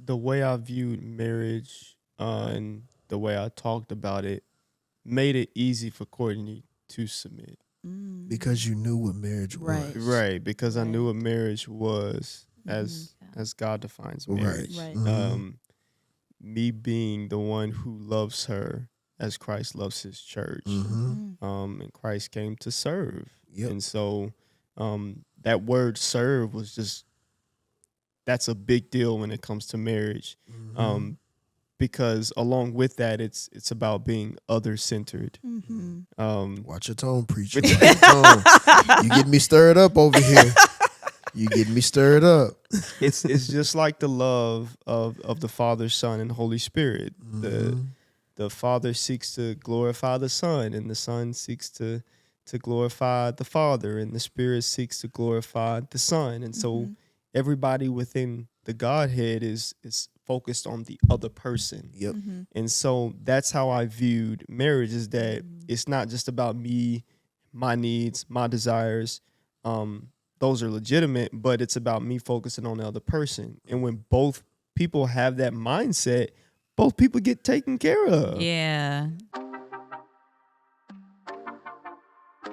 the way I viewed marriage and the way I talked about it made it easy for Courtney to submit. Because you knew what marriage Right. was. Right, because I Right. knew what marriage was as Yeah. as God defines Right. marriage. Right. Me being the one who loves her as Christ loves his church. And Christ came to serve. Yep. And so that word serve was that's a big deal when it comes to marriage. Because along with that, it's about being other centered. Watch your tone, preacher. Watch your tone. You get me stirred up over here. You get me stirred up. It's just like the love of the Father, Son, and Holy Spirit. The Father seeks to glorify the Son, and the Son seeks to glorify the Father, and the Spirit seeks to glorify the Son. And so everybody within the Godhead is focused on the other person. Yep. And so that's how I viewed marriage, is that it's not just about me, my needs, my desires. Those are legitimate, but it's about me focusing on the other person. And when both people have that mindset, both people get taken care of. Yeah.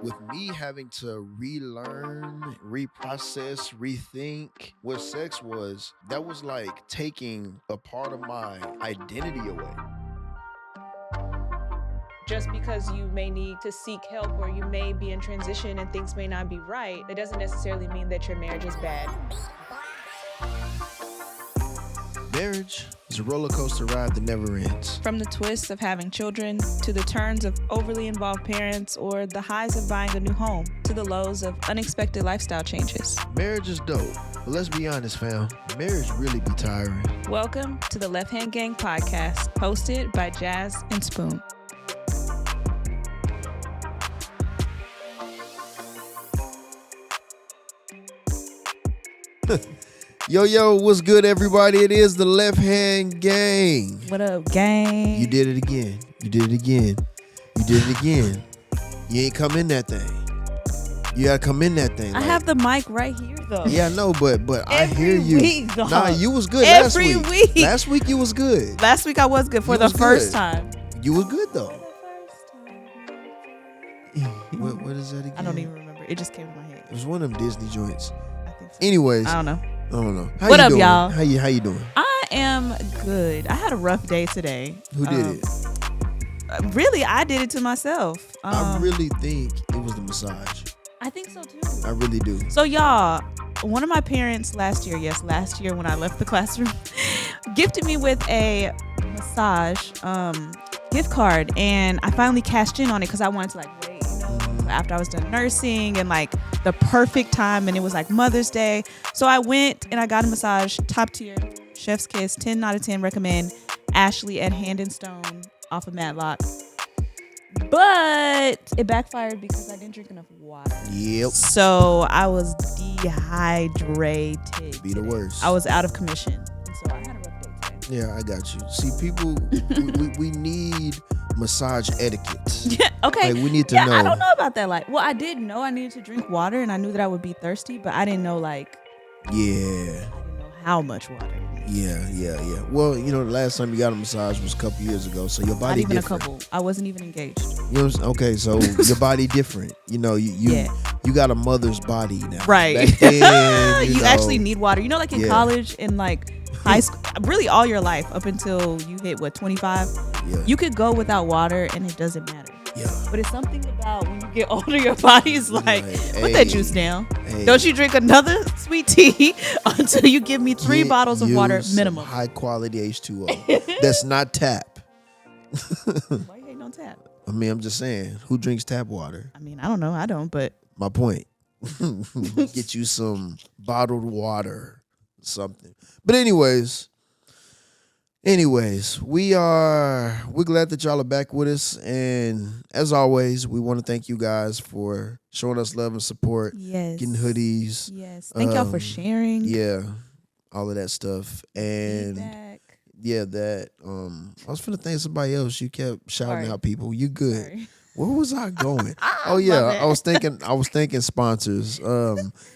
With me having to relearn, reprocess, rethink what sex was, that was like taking a part of my identity away. Just because you may need to seek help or you may be in transition and things may not be right, it doesn't necessarily mean that your marriage is bad. Marriage is a roller coaster ride that never ends. From the twists of having children, to the turns of overly involved parents, or the highs of buying a new home, to the lows of unexpected lifestyle changes. Marriage is dope, but let's be honest, fam. Marriage really be tiring. Welcome to the Left Hand Gang podcast, hosted by Jazz and Spoon. Yo, what's good, everybody? It is the Left Hand Gang. What up, gang? You did it again. You did it again. You did it again. You ain't come in that thing. You gotta come in that thing. I have the mic right here, though. Yeah, I know, but I Every hear you. week, dog. Nah, you was good Every last week. Last week you was good. Last week I was good for You the was first good. time. You was good though. What is that again? I don't even remember. It just came to my head. It was one of them Disney joints. I think so. Anyways, I don't know. I don't know. How What you up, doing? y'all? How you doing? I am good. I had a rough day today. Who did it? Really, I did it to myself. I really think it was the massage. I think so too. I really do. So y'all, one of my parents last year when I left the classroom, gifted me with a massage gift card, and I finally cashed in on it because I wanted to wait, after I was done nursing and the perfect time, and it was Mother's Day. So I went and I got a massage, top tier, chef's kiss, 10 out of 10 recommend. Ashley at Hand and Stone off of Matlock. But it backfired because I didn't drink enough water. Yep. So I was dehydrated. Be the worst. I was out of commission. And so I had a rough day today. Yeah, I got you. See, people, we need massage etiquette. Yeah, okay. We need to know. I don't know about that. I did know I needed to drink water, and I knew that I would be thirsty, but I didn't know Yeah. I didn't know how much water. Yeah. Well, the last time you got a massage was a couple years ago, so your Not body even different. a couple. I wasn't even engaged. You know what I'm saying? Okay, so your body different. You got a mother's body now. Right. Back then, you actually need water. In Yeah. college and high school, really all your life up until you hit 25, Yeah. you could go without water and it doesn't matter. Yeah. But it's something about when you get older, your body's put that juice down. Hey. Don't you drink another sweet tea until you give me 3 Get bottles of water you some minimum. high quality H2O. That's not tap. Why you ain't on tap? I mean, I'm just saying, who drinks tap water? I mean, I don't know. I don't, but My point. Get you some bottled water, something. But anyways, we're glad that y'all are back with us, and as always, we want to thank you guys for showing us love and support, yes. getting hoodies, Yes. Thank y'all for sharing. yeah, all of that stuff, and Feedback. yeah, that I was finna thank somebody else. You kept shouting Sorry. out people. You good? Sorry. Where was I going? Oh My yeah, bad. I was thinking sponsors.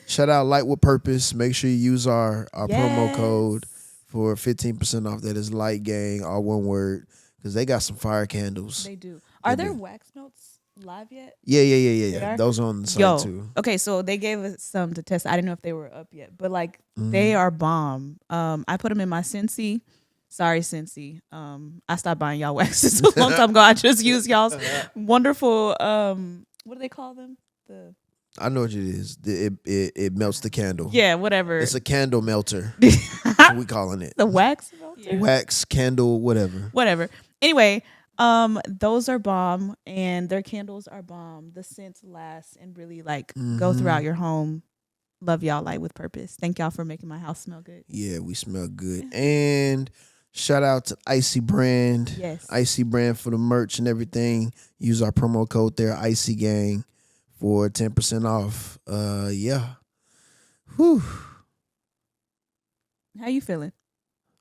Shout out Light with Purpose. Make sure you use our promo Yes. code for 15% off. That is Light Gang, all one word, because they got some fire candles. They do. Are They there do. wax melts live yet? Yeah. are? Those are on the site Yo, too. okay, so they gave us some to test. I didn't know if they were up yet, but like they are bomb. I put them in my Scentsy. Sorry, Scentsy. I stopped buying y'all waxes a long time ago. I just use y'all's wonderful. What do they call them? The I know what it is. It melts the candle. yeah, whatever. It's a candle melter. That's what we calling it. The wax melter? Wax, candle, whatever. Whatever. Anyway, those are bomb and their candles are bomb. The scents last and really like go throughout your home. Love y'all, Light with Purpose. Thank y'all for making my house smell good. Yeah, we smell good. And shout out to Icy Brand. Yes. Icy Brand for the merch and everything. Use our promo code there, Icy Gang, for 10% off. Yeah. Whew. How you feeling?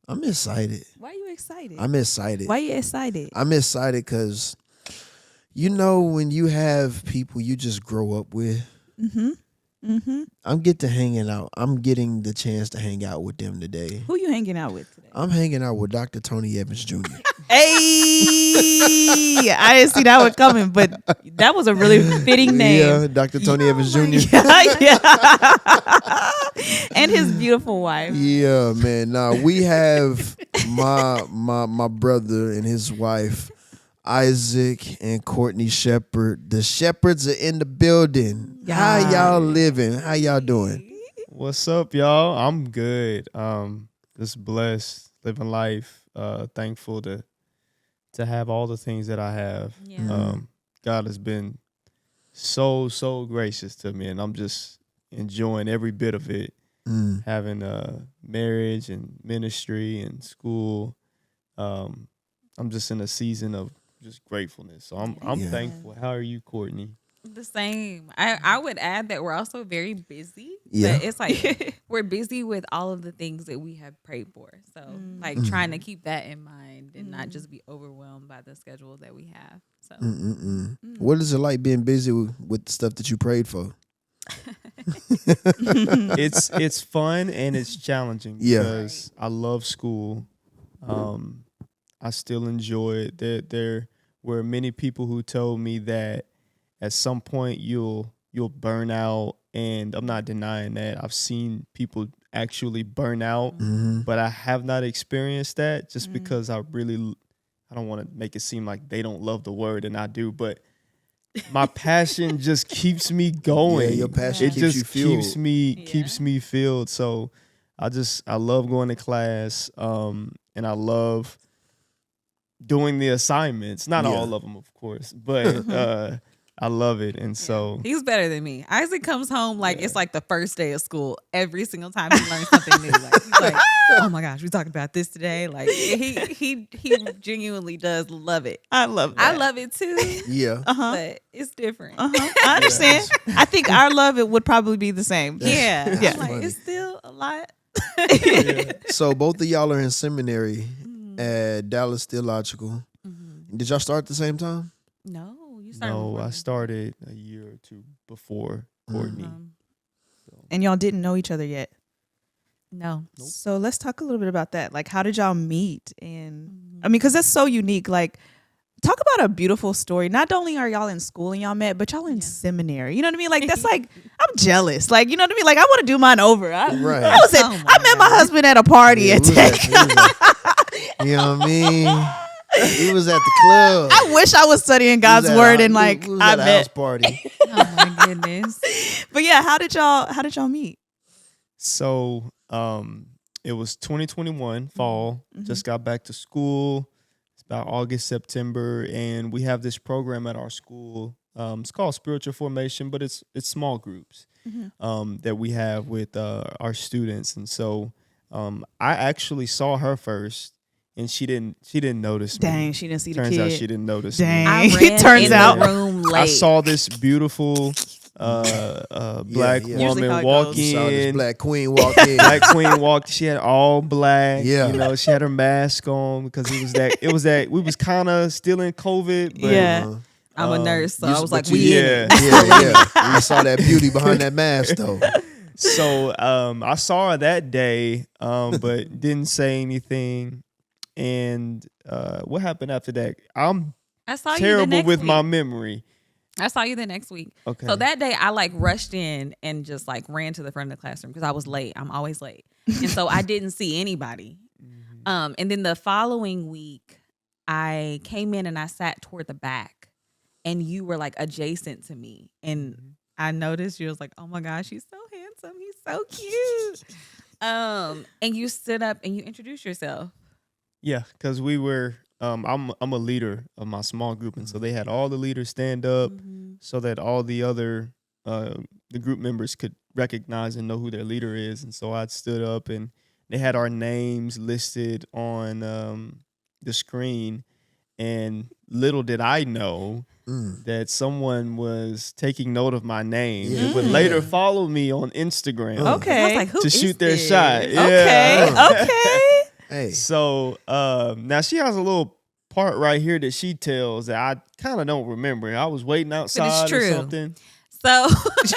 I'm excited. Why are you excited? I'm excited. Why are you excited? I'm excited because, you know, when you have people you just grow up with, I'm getting the chance to hang out with them today. Who you hanging out with today? I'm hanging out with Dr. Tony Evans Jr. Hey, I didn't see that one coming, but that was a really fitting name. Yeah, Dr. Tony Evans Jr. Yeah. And his beautiful wife. Yeah, man. Now we have my brother and his wife, Isaac and Courtney Shepard. The Shepards are in the building. Yeah. How y'all living? How y'all doing? What's up, y'all? I'm good. Just blessed, living life. Thankful to have all the things that I have. Yeah. God has been so gracious to me, and I'm just enjoying every bit of it. Having a marriage and ministry and school. I'm just in a season of just gratefulness. So I'm thankful. How are you, Courtney? The same. I would add that we're also very busy. Yeah. But it's like we're busy with all of the things that we have prayed for. So like trying to keep that in mind and not just be overwhelmed by the schedule that we have. So What is it like being busy with the stuff that you prayed for? It's fun and it's challenging because I love school. I still enjoy it. There were many people who told me that at some point you'll burn out, and I'm not denying that. I've seen people actually burn out, but I have not experienced that just because I don't want to make it seem like they don't love the word, and I do, but my passion just keeps me going. Yeah, your passion it keeps just you fueled. keeps me filled. So I love going to class, and I love doing the assignments. Not all of them, of course, but I love it. And so he's better than me. Isaac comes home like it's like the first day of school. Every single time he learns something new. Like he's like, oh my gosh, we talked about this today. Like he genuinely does love it. I love that. I love it too. Yeah. But it's different. I understand. I think our love it would probably be the same. Yeah. That's I'm like, funny. it's still a lot. So both of y'all are in seminary at Dallas Theological. Did y'all start at the same time? No, you started. no, before I me. started a year or two before Courtney. And y'all didn't know each other yet. No. So let's talk a little bit about that. Like, how did y'all meet? And I mean, because that's so unique. Like, talk about a beautiful story. Not only are y'all in school and y'all met, but y'all in seminary. You know what I mean? Like, that's like, I'm jealous. Like, you know what I mean? Like, I want to do mine over. Right. I met my husband at a party at Tech. You know what I mean? We was at the club. I wish I was studying God's word and like we was I at a house met. party. Oh my goodness. But yeah, how did y'all meet? So it was 2021 fall. Just got back to school. It's about August, September, and we have this program at our school. It's called Spiritual Formation, but it's small groups that we have with our students. And so I actually saw her first, and she didn't notice me. Dang, she didn't see the Turns kid. out she didn't notice Dang. me. I It ran turns in out- the room late. I saw this beautiful black yeah. Usually how woman it walk goes. You saw this in. black queen walk in. Black queen walked. She had all black. Yeah. You know, she had her mask on because it was that we was kind of still in COVID. But Yeah. I'm a nurse, so You- I was but like, you- we in yeah. it. Yeah. We saw that beauty behind that mask though. So I saw her that day, but didn't say anything. And what happened after that? I'm I saw you the terrible next with week. my memory. I saw you the next week. Okay. So that day I like rushed in and just like ran to the front of the classroom because I was late. I'm always late. And so I didn't see anybody. And then the following week I came in and I sat toward the back and you were like adjacent to me. And I noticed you was like, oh my gosh, he's so handsome. He's so cute. And you stood up and you introduced yourself. Yeah, because we were. I'm a leader of my small group, and so they had all the leaders stand up so that all the other the group members could recognize and know who their leader is. And so I stood up, and they had our names listed on the screen. And little did I know that someone was taking note of my name and would later follow me on Instagram. Okay. I was like, who to is shoot their this? shot. Okay. Yeah. Okay. Hey. So now she has a little part right here that she tells that I kind of don't remember. I was waiting outside or true. something. So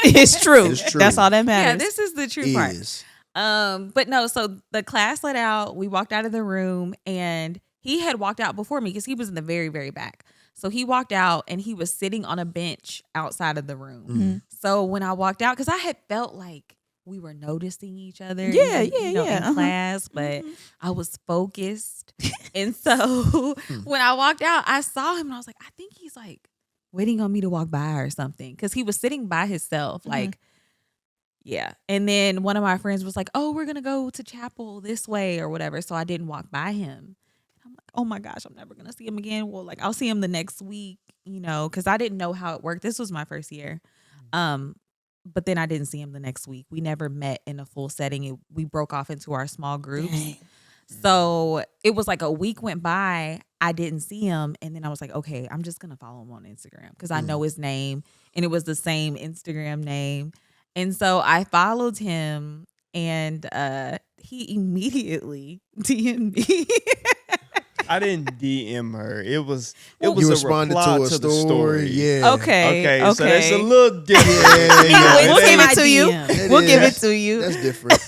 It's true. It's true. That's all that yeah, matters. this is the true part. Is. But no, so the class let out, we walked out of the room and he had walked out before me because he was in the very, very back. So he walked out and he was sitting on a bench outside of the room. So when I walked out, because I had felt like we were noticing each other in class, but I was focused. And so when I walked out, I saw him and I was like, I think he's like waiting on me to walk by or something. Because he was sitting by himself, like, yeah. And then one of my friends was like, oh, we're going to go to chapel this way or whatever. So I didn't walk by him. I'm like, oh my gosh, I'm never going to see him again. Well, like I'll see him the next week, because I didn't know how it worked. This was my first year. But then I didn't see him the next week. We never met in a full setting. We broke off into our small groups. Dang. So it was like a week went by. I didn't see him. And then I was like, okay, I'm just going to follow him on Instagram because I know his name. And it was the same Instagram name. And so I followed him and he immediately DM'd me. I didn't DM her. It was You a responded reply to a the story. story. Yeah. Okay. So that's a little different. We'll give it to you. DM. We'll give it to you. That's different.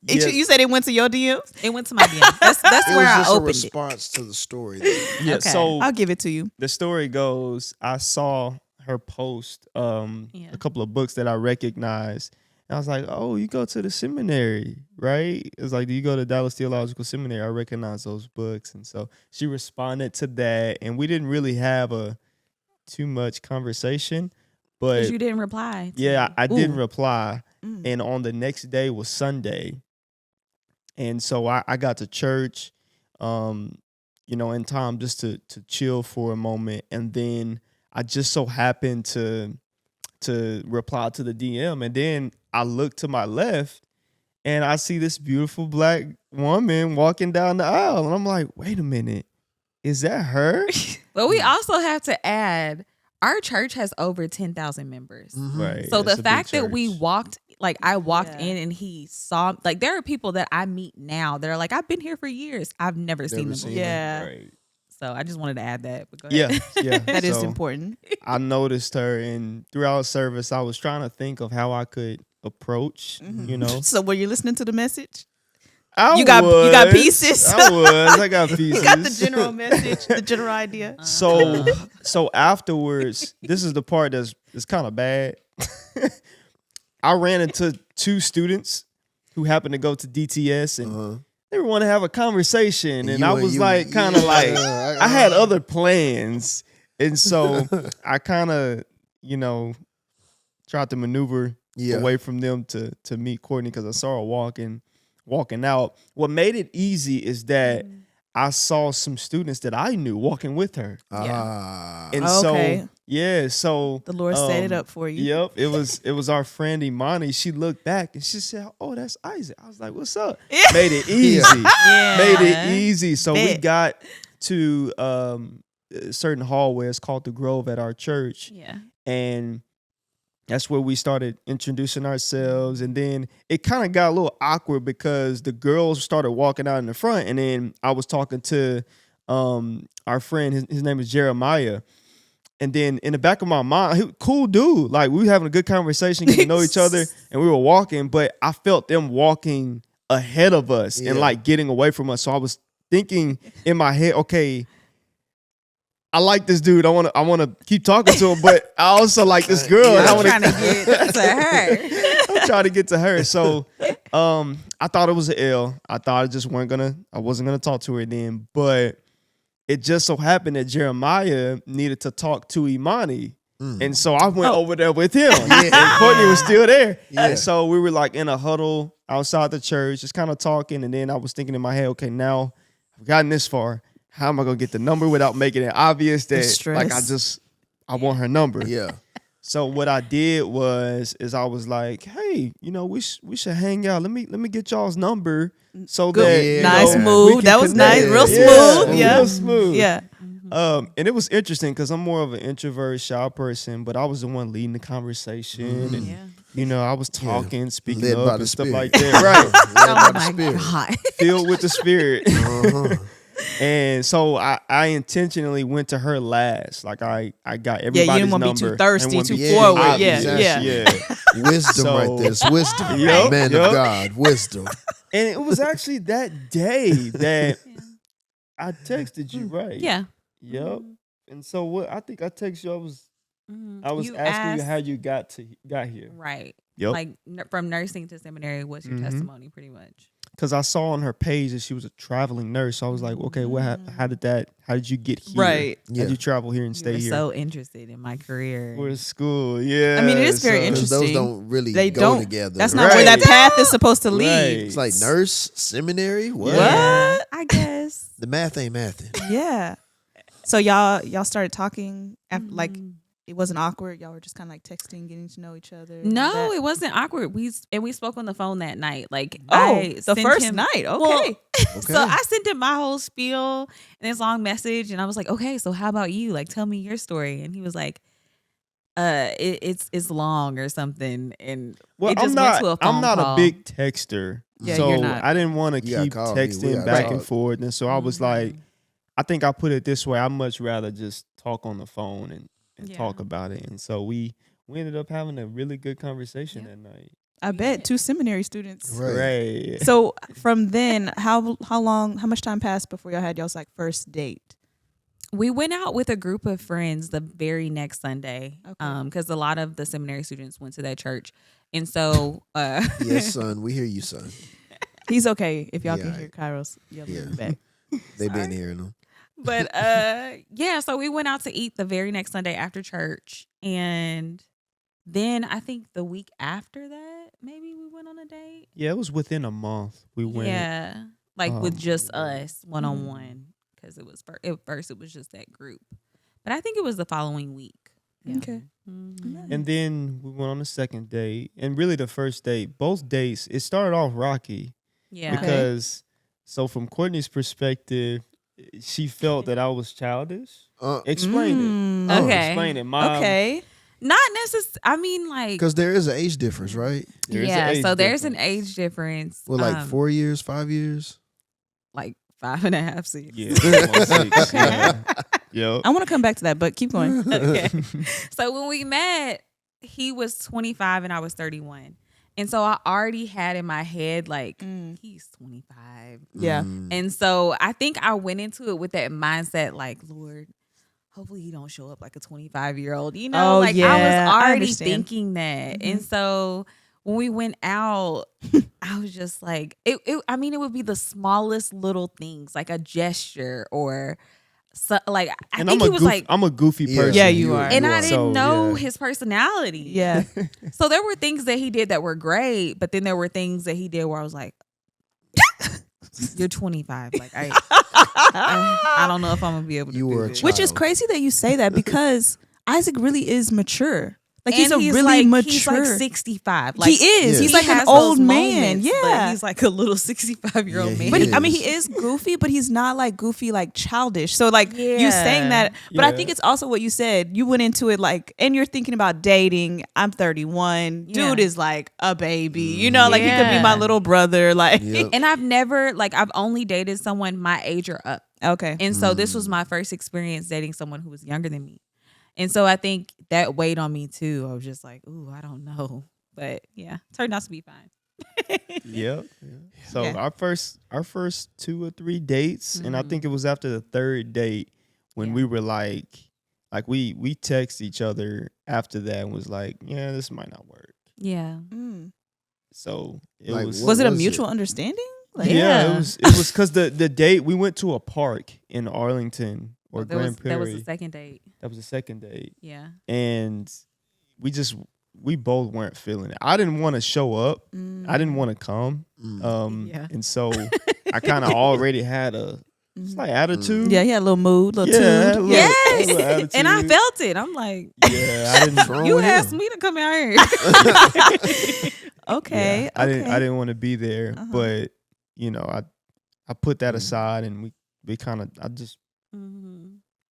You said it went to your DMs? It went to my DM. That's It where was I just a opened it. response to the story. Though. Yeah. Okay. So I'll give it to you. the story goes, I saw her post a couple of books that I recognized. And I was like, oh, you go to the seminary, right? It's like, do you go to Dallas Theological Seminary? I recognize those books. And so she responded to that. And we didn't really have too much conversation. But Because you didn't reply. I didn't reply. And on the next day was Sunday. And so I got to church, in time just to chill for a moment. And then I just so happened to reply to the DM. And then I look to my left and I see this beautiful black woman walking down the aisle. And I'm like, wait a minute, is that her? But we also have to add, our church has over 10,000 members. Right. So It's the a big fact that we church. walked, like I walked in and he saw, like there are people that I meet now that are like, I've been here for years. I've never seen them before. Yeah. Right. So I just wanted to add that. But go ahead. Yeah. That is So important. I noticed her, and throughout service, I was trying to think of how I could approach, So were you listening to the message? I You got was. pieces. I got pieces. You got the general message, the general idea. So afterwards, this is the part that's kind of bad. I ran into two students who happened to go to DTS, and they want to have a conversation, and I was I had other plans, and so I kind of tried to maneuver away from them to meet Courtney because I saw her walking out. What made it easy is that I saw some students that I knew walking with her. And so The Lord set it up for you. Yep, it was our friend Imani. She looked back and she said, "Oh, that's Isaac." I was like, "What's up?" Made it easy. Made it easy. So we got to a certain hallway. It's called the Grove at our church. Yeah. And that's where we started introducing ourselves. And then it kind of got a little awkward because the girls started walking out in the front. And then I was talking to our friend. His name is Jeremiah. And then in the back of my mind, he, cool dude. Like we were having a good conversation, getting to know each other, and we were walking. But I felt them walking ahead of us and like getting away from us. So I was thinking in my head, okay, I like this dude. I want to keep talking to him, but I also like this girl. And I want trying to get to her. I'm trying to get to her. So I thought it was an L. I thought I wasn't gonna talk to her then, but it just so happened that Jeremiah needed to talk to Imani. And so I went over there with him. And Courtney was still there. And so we were like in a huddle outside the church, just kind of talking. And then I was thinking in my head, okay, now I've gotten this far. How am I gonna get the number without making it obvious that like I want her number? Yeah. So what I did was I was like, hey, we should hang out. Let me get y'all's number so that nice we move. can That was connect. nice, real smooth. Yeah, real smooth. Yeah. And it was interesting because I'm more of an introvert, shy person, but I was the one leading the conversation, and I was talking, speaking Led up, by and the stuff Spirit. like that. Right, Oh my God. filled with the Spirit. Uh-huh. And so I intentionally went to her last. Like I got everybody's you didn't want to be number too thirsty, and too be forward. obvious. Yeah. Wisdom So- right there. It's wisdom. Yup, Man yup. of God. Wisdom. And it was actually that day that I texted you, right? Yeah. Yep. And so what I think I texted you, I was You asking you asked- how you got here. Right. Yep. Like from nursing to seminary, what's your testimony pretty much? Because I saw on her page that she was a traveling nurse. So I was like, okay, how did you get here? Right. How Yeah. did you travel here and stay You're here? so interested in my career. For school, yeah. I mean, it is very so- interesting. Those don't really They go don't. together. That's not where that Right. path is supposed to lead. Right. It's like nurse, seminary. What? Yeah. What? I guess. The math ain't mathing. Yeah. So y'all started talking after, like it wasn't awkward. Y'all were just kind of like texting, getting to know each other. and all No, that? it wasn't awkward. We spoke on the phone that night. Like Oh, I the sent first him- night. Okay. Well, Okay. So I sent him my whole spiel and this long message, and I was like, "Okay, so how about you? Like, tell me your story." And he was like, it's long or something." And Well, it just went to a phone I'm not call. a big texter. Yeah, so you're not. I didn't want to You gotta keep call me. We texting gotta back talk. and forth. And so I was like, I think I put it this way. I'd much rather just talk on the phone and Yeah. talk about it. And so we ended up having a really good conversation that night. I bet 2 seminary students. Right. Right. So from then, how much time passed before y'all had y'all's like first date? We went out with a group of friends the very next Sunday, Okay. because a lot of the seminary students went to that church, and so Yes, son. We hear you, son. He's okay if y'all Yeah, can hear Kairos yelling in the Yeah. back. They been hearing them. But yeah, so we went out to eat the very next Sunday after church, and then I think the week after that, maybe we went on a date. Yeah, it was within a month. We went. Yeah, like with just yeah. us one on one, because it was at first it was just that group, but I think it was the following week. Yeah. Okay. Mhm. And then we went on the second date. And really the first date, both dates, it started off rocky. Yeah. Because so from Courtney's perspective, she felt that I was childish. Explain it. Okay. Explain it, Mom. Okay. Not necessarily. I mean, like, Because there is an age difference, right? There's an yeah. age So there's an difference. age difference. Well, like 4 years, 5 years. like 5.5, 6. Yeah. almost 6, yeah. Yep. I want to come back to that, but keep going. Okay. So when we met, he was 25 and I was 31. And so I already had in my head, like, he's 25. Yeah. And so I think I went into it with that mindset, like, Lord, hopefully he don't show up like a 25-year-old. You know, Oh, like yeah, I I was already understand. thinking that. Mhm. And so when we went out, I was just like, I mean, it would be the smallest little things, like a gesture or so, like, I And think he was like, I'm a goofy Yeah. person. Yeah, you are. and I didn't So, know yeah. his personality. Yeah. So there were things that he did that were great, but then there were things that he did where I was like, "You're 25. Like I don't know if I'm gonna be able to You do were a this." child. Which is crazy that you say that because Isaac really is mature. Like he's And a really like, mature. He's like 65. Like he is. Yeah. He's he like an has old those man. moments, but Yeah. he's like a little 65-year-old Yeah, he man. But is. I mean, he is goofy, but he's not like goofy, like childish. So like you Yeah. saying that, but I Yeah. think it's also what you said. You went into it like, and you're thinking about dating. I'm 31. Yeah. Dude is like a baby. You know, like he could be my Yeah. little brother. Like, Yep. And I've only dated someone my age or up. okay. And so this was my first experience dating someone who was younger than me. And so I think that weighed on me too. I was just like, ooh, I don't know. But yeah, turned out to be fine. Yep. So Yeah. our first 2 or 3 dates, and I think it was after the third date when we were like we text each other after that and was like, yeah, this might not work. Yeah. So it Like, was. what Was it a was mutual understanding? Like, Yeah, it was because the date we went to a park in Arlington or Grand Prairie. That was the second date. That was the second date, Yeah. and we both weren't feeling it. I didn't want to show up. I didn't want to come. Yeah. And so I kind of already had a slight attitude. Yeah, he had a little mood, little Yeah, tude. a Yes. little attitude. And I felt it. I'm like, Yeah, I didn't. Wrong you with asked him? me to come out here. Okay. I didn't want to be there, Uh-huh. but I put that aside, and we kind of I just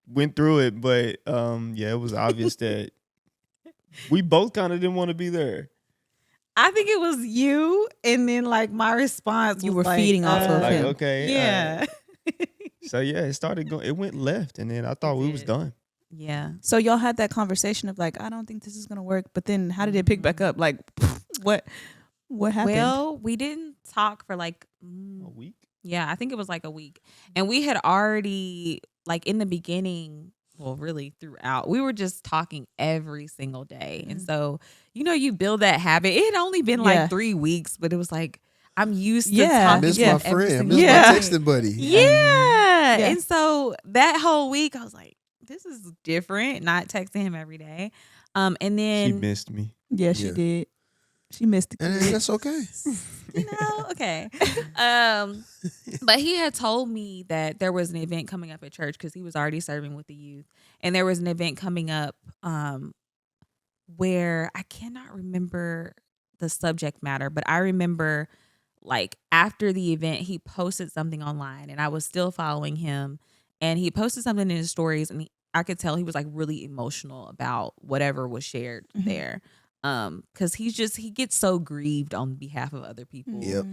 went through it, but it was obvious that we both kind of didn't want to be there. I think it was you, and then like my response, You was were like, feeding off of Like, him. okay, Yeah. so it started going. It went left, and then I thought we was did. done. Yeah. So y'all had that conversation of like, I don't think this is gonna work. But then how did it pick back up? Like, what happened? Well, we didn't talk for like A week. yeah, I think it was like a week. And we had already like in the beginning, well, really throughout, we were just talking every single day. And so, you build that habit. It had only been Yeah. like 3 weeks, but it was like I'm used to Yeah. talking Miss to my him every friend. single Miss Yeah. my texting buddy. Yeah. Yeah. And so that whole week I was like, this is different, not texting him every day. And She then missed me. Yeah, she Yeah. did. She missed it. And that's okay. okay. But he had told me that there was an event coming up at church because he was already serving with the youth. And there was an event coming up where I cannot remember the subject matter, but I remember like after the event, he posted something online and I was still following him. And he posted something in his stories and I could tell he was like really emotional about whatever was shared there. Cause he gets so grieved on behalf of other people. Yep.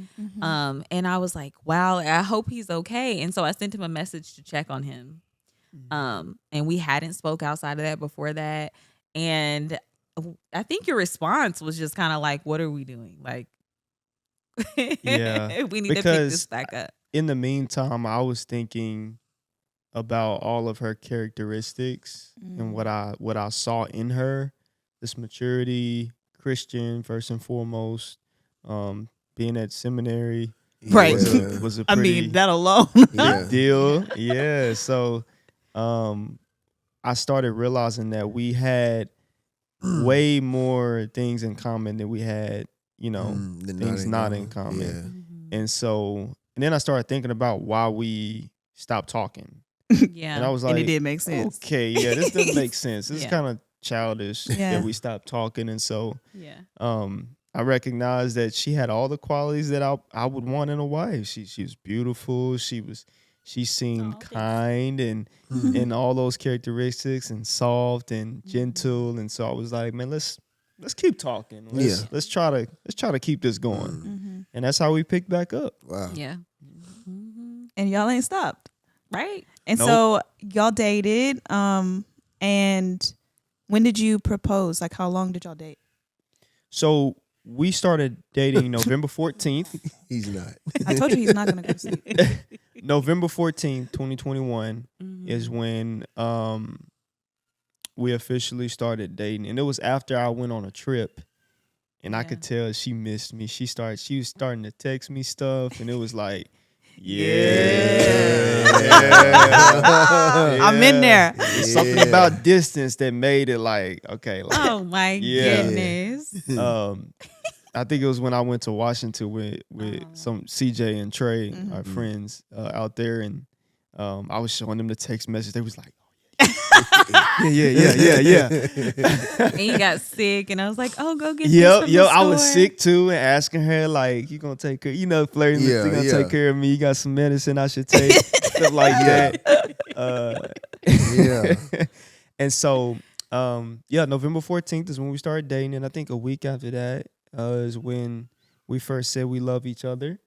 And I was like, wow, I hope he's okay. And so I sent him a message to check on him. And we hadn't spoke outside of that before that. And I think your response was just kind of like, what are we doing? Like, Yeah, we need to pick because this back up. In the meantime, I was thinking about all of her characteristics and what I saw in her. This maturity, Christian first and foremost, being at seminary, Right. was a I pretty mean, that alone. Yeah. deal. Yeah. So I started realizing that we had way more things in common than we had, things not in common. And so, and then I started thinking about why we stopped talking. Yeah. And I was like, And it did make sense. okay, yeah, this doesn't make sense. This is Yeah. kind of childish Yeah. that we stopped talking. And so Yeah. I recognized that she had all the qualities that I would want in a wife. She was beautiful. She seemed Aw, thanks. kind and all those characteristics and soft and gentle. And so I was like, man, let's keep talking. Let's try to keep this going. And that's how we picked back up. Wow. Yeah. And y'all ain't stopped. Right. And Nope. so y'all dated. And when did you propose? Like, how long did y'all date? So we started dating November 14th. He's not. I told you he's not gonna go to sleep. November 14th, 2021 is when we officially started dating. And it was after I went on a trip. And I could tell she missed me. She was starting to text me stuff, and it was like, I'm in there. It's something about distance that made it like, okay. Like, Oh my Yeah. goodness. I think it was when I went to Washington with some CJ and Trey, our friends out there, and I was showing them the text message. They was like, yeah. And you got sick, and I was like, "Oh, go get this Yep. from the I was store." sick too, and asking her like, "You gonna take care? Flirting, Yeah, you gonna yeah. take care of me? You got some medicine I should take, stuff like that." Yeah. And so, November 14th is when we started dating, and I think a week after that is when we first said we love each other.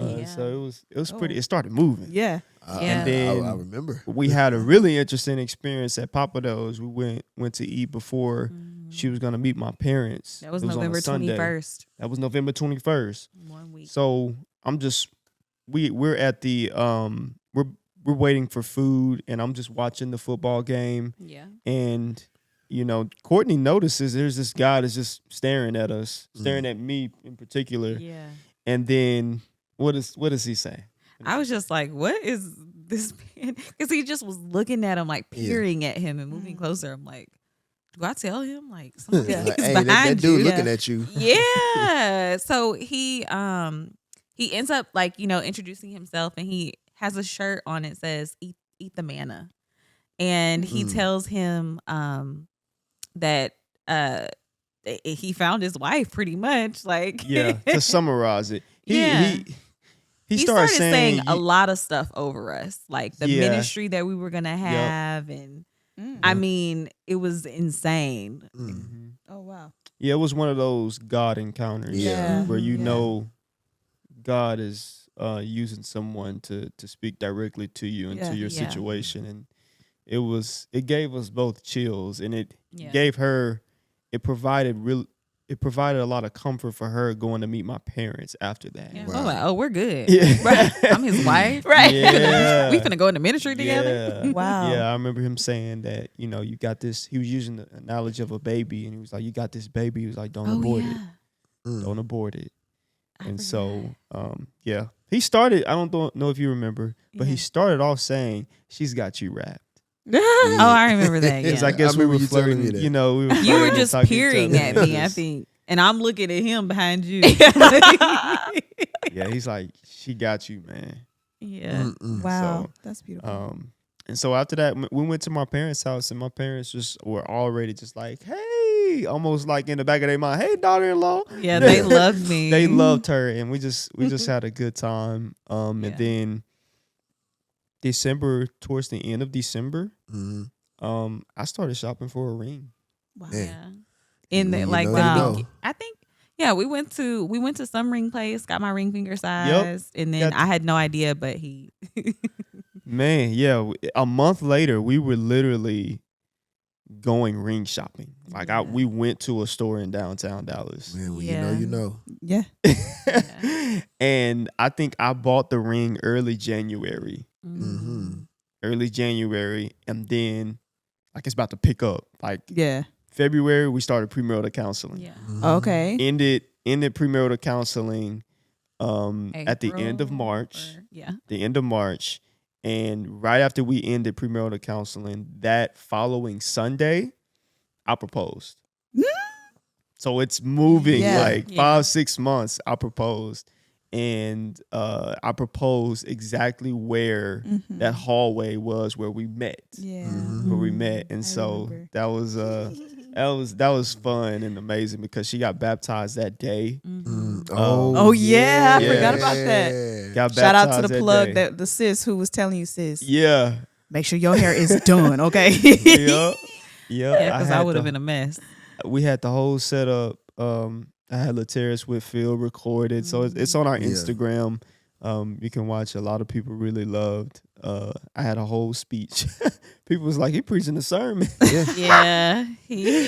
Yeah. So it was pretty. It started moving. Yeah. And then I remember we had a really interesting experience at Papa Do's. We went to eat before she was gonna meet my parents. That was It on a November Sunday. 21st. That was November 21st. 1 week. So we're at the we're waiting for food, and I'm just watching the football game. Yeah. And Courtney notices there's this guy that's just staring at us, staring at me in particular. Yeah. And then what does he say? I was just like, what is this man? Because he just was looking at him, like peering at him and moving closer. I'm like, do I tell him? Like, something like, is hey, behind that dude you. looking at you. Yeah. So he ends up like, introducing himself, and he has a shirt on it says eat the manna. And he tells him that he found his wife pretty much. Like, Yeah, to summarize it. He started started saying a lot of stuff over us, like the Yeah. ministry that we were gonna have, and I mean, it was insane. Oh wow. Yeah, it was one of those God encounters Yeah. where Yeah. God is using someone to speak directly to you and to your Yeah. situation. And it gave us both chills, and it Yeah. gave her, it provided a lot of comfort for her going to meet my parents after that. Yeah. Wow. Oh, like, oh, we're good. Yeah. Right. I'm his wife. Right. Yeah. We finna go into ministry together. Yeah. Wow. Yeah, I remember him saying that, you got this. He was using the analogy of a baby, and he was like, you got this baby. He was like, don't abort it. Don't abort it. And so, yeah. He started, I don't know if you remember, but he started off saying, she's got you wrapped. Oh, I remember that. Because Yeah. I guess I we remember were you telling me flirting, that. we were You were flirting just and talking to each peering other. at me, I think. And I'm looking at him behind you. Yeah, he's like, she got you, man. Yeah. Wow. So, That's beautiful. And so after that, we went to my parents' house, and my parents just were already just like, hey, almost like in the back of their mind, hey, daughter-in-law. Yeah, they loved me. They loved her, and we just had a good time. And Yeah. then December, towards the end of December, I started shopping for a ring. Wow. Yeah. In the You like know, the you beginning- know. I think we went to some ring place, got my ring finger size, and then Got- I had no idea, but he Man, yeah. A month later, we were literally going ring shopping. Like we went to a store in downtown Dallas. Man, when Yeah. you know. Yeah. And I think I bought the ring early January. Early January, and then like it's about to pick up. Like Yeah. February, we started premarital counseling. Yeah. Okay. Ended premarital counseling at the end of April March. or- yeah. The end of March. And right after we ended premarital counseling, that following Sunday, I proposed. So it's moving Yeah. like Yeah. 5-6 months. I proposed. And I proposed exactly where that hallway was where we met. Yeah. Where we met. And I so remember. that was fun and amazing because she got baptized that day. Oh yeah, I Yeah. forgot about that. Got Shout out to baptized the that plug day. that the sis who was telling you, sis. Yeah. Make sure your hair is done, okay? Yep. Yeah, because I would have been a mess. We had the whole setup. I had Lateris with Phil recorded, so it's on our Yeah. Instagram. You can watch. A lot of people really loved. I had a whole speech. People was like, "He preaching a sermon." Yeah. Yeah.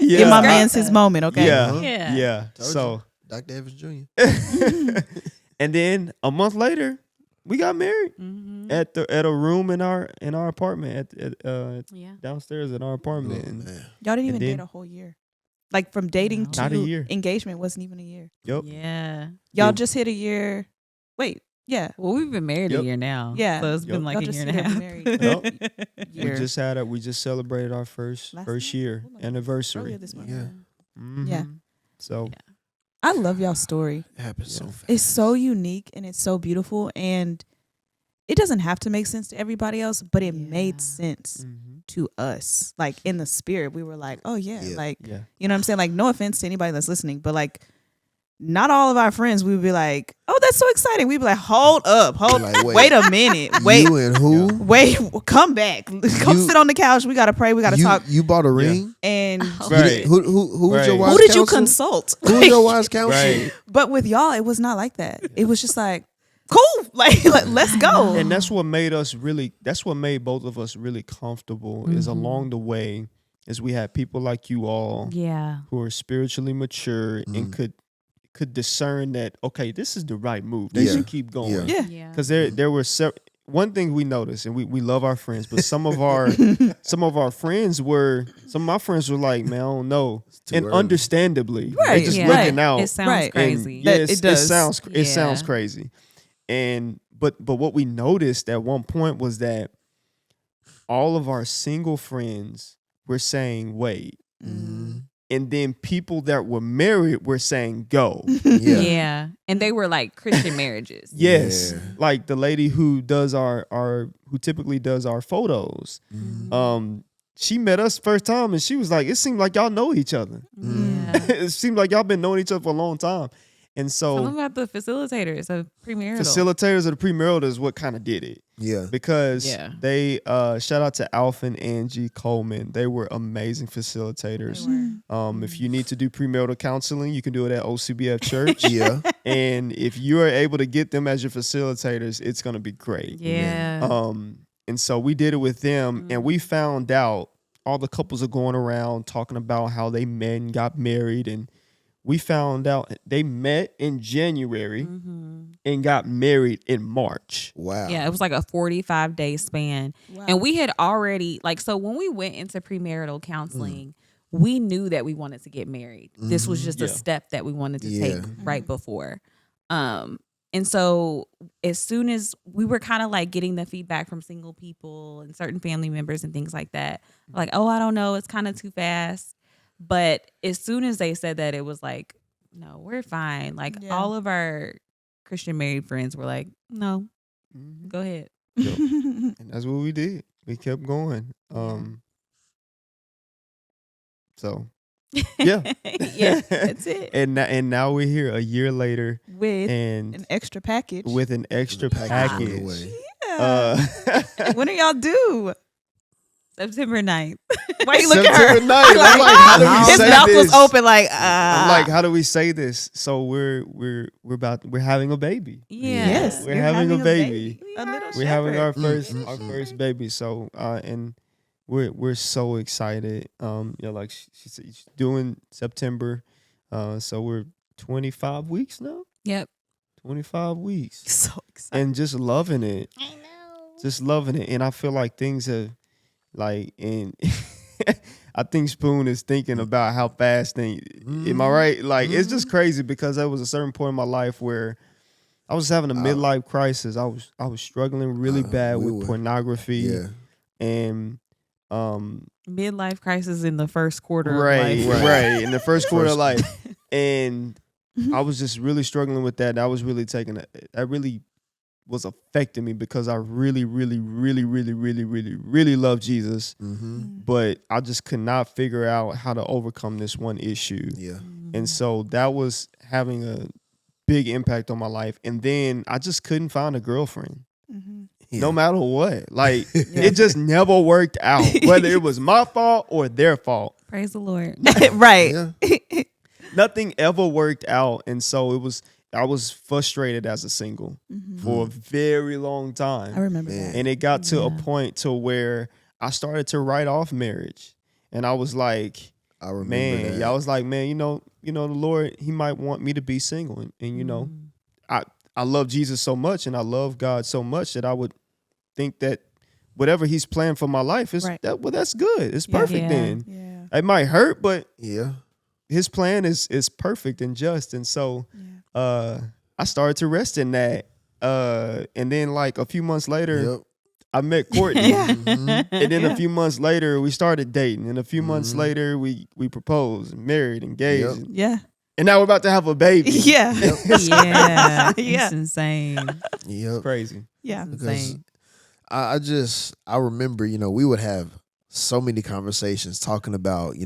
Give my Great. man's his moment, okay? Yeah, Yeah. yeah. Told So, Dr. Evans Jr. and then a month later, we got married at a room in our apartment at Yeah. downstairs in our apartment. Oh, And- man. Y'all didn't even And then- date a whole year. Like from dating No. to Not a year. engagement wasn't even a year. Yep. Yeah. Y'all Yeah. just hit a year. Wait, yeah. Well, we've been married Yep. a year now. Yeah. So it's Yep. been like Y'all a just year and a hit a half. Yep. Year. We just celebrated our first Last year month? anniversary. Earlier this month. Yeah. Mhm. Yeah. So Yeah. I love y'all's story. It happens so fast. It's so unique and it's so beautiful, and it doesn't have to make sense to everybody else, but it made Yeah. sense mhm. to us. Like in the spirit, we were like, oh yeah, Yeah. like Yeah. you know what I'm saying? Like no offense to anybody that's listening, but like not all of our friends, we would be like, oh, that's so exciting. We'd be like, hold up, Like, wait a minute, wait, You and who? wait, come back, come You- sit on the couch. We gotta pray. We gotta you, talk. You bought a ring? And Right. Who was your Right. wise who did you counsel? consult? Who was your wise counsel? Right. But with y'all, it was not like that. It was just like, cool. Like, let's go. And that's what made both of us really comfortable is along the way is we had people like you all who are spiritually mature and could discern that, okay, this is the right move. They should keep going. Yeah. Because there were one thing we noticed, and we love our friends, but some of my friends were like, man, I don't know. And early. understandably, Right. they just looking out. It sounds Right. crazy. Yeah, It does. It sounds crazy. And but what we noticed at one point was that all of our single friends were saying wait. And then people that were married were saying go. Yeah. And they were like Christian marriages. Yes. Yeah. Like the lady who does who typically does our photos. She met us first time and she was like, it seemed like y'all know each other. Yeah. It seemed like y'all been knowing each other for a long time. And Tell them so about the facilitators of premarital. facilitators of the premarital is what kind of did it. Yeah. Because Yeah. they shout out to Alpha and Angie Coleman. They were amazing facilitators. If you need to do premarital counseling, you can do it at OCBF Church. Yeah. And if you are able to get them as your facilitators, it's going to be great. Yeah. And so we did it with them, and we found out all the couples are going around talking about how they met and got married, and we found out they met in January and got married in March. Wow. Yeah, it was like a 45-day span. Wow. And we had already, so when we went into premarital counseling, we knew that we wanted to get married. This was just a step that we wanted to take right before. And so as soon as we were kind of like getting the feedback from single people and certain family members and things like that, like, oh, I don't know, it's kind of too fast. But as soon as they said that, it was like, no, we're fine. Like all of our Christian married friends were like, no, go ahead. Yep. And that's what we did. We kept going. So yeah. Yeah, that's it. And now we're here a year later With and an extra package. with an extra package. Yeah. Uh, When are y'all due? September 9th. Why you look at her? September 9th. I'm like, how do we His say mouth this? was open like, I'm like, how do we say this? So we're having a baby. Yeah. Yes. We're you're having a baby. A little We're having our shepherd. first baby. So and we're so excited. Like she's doing September. So we're 25 weeks now. Yep. 25 weeks. So excited. And just loving it. I know. Just loving it. And I feel like things have like and I think Spoon is thinking about how fast things am I right? Like it's just crazy because there was a certain point in my life where I was having a midlife crisis. I was struggling really bad with pornography. Yeah. And Midlife crisis in the first quarter of right, life. right. In the first quarter of life. And I was just really struggling with that. And I was really that really was affecting me because I really, really, really, really, really, really, really love Jesus. But I just could not figure out how to overcome this one issue. Yeah. And so that was having a big impact on my life. And then I just couldn't find a girlfriend. No matter what. Like it just never worked out. Whether it was my fault or their fault. Praise the Lord. Right. Yeah. Nothing ever worked out. And so I was frustrated as a single for a very long time. I remember that. And it got to a point to where I started to write off marriage. And I was like, I remember that. I was like, man, the Lord, he might want me to be single. And I love Jesus so much and I love God so much that I would think that whatever he's planned for my life is that's good. It's perfect then. Yeah. It might hurt, but Yeah. his plan is perfect and just. And so I started to rest in that. And then like a few months later, I met Courtney. And then a few months later, we started dating. And a few months later, we proposed, married, engaged. Yeah. And now we're about to have a baby. Yeah. Yeah. Yeah. It's insane. Yep. Crazy. Yeah. It's Because insane. I remember, we would have so many conversations talking about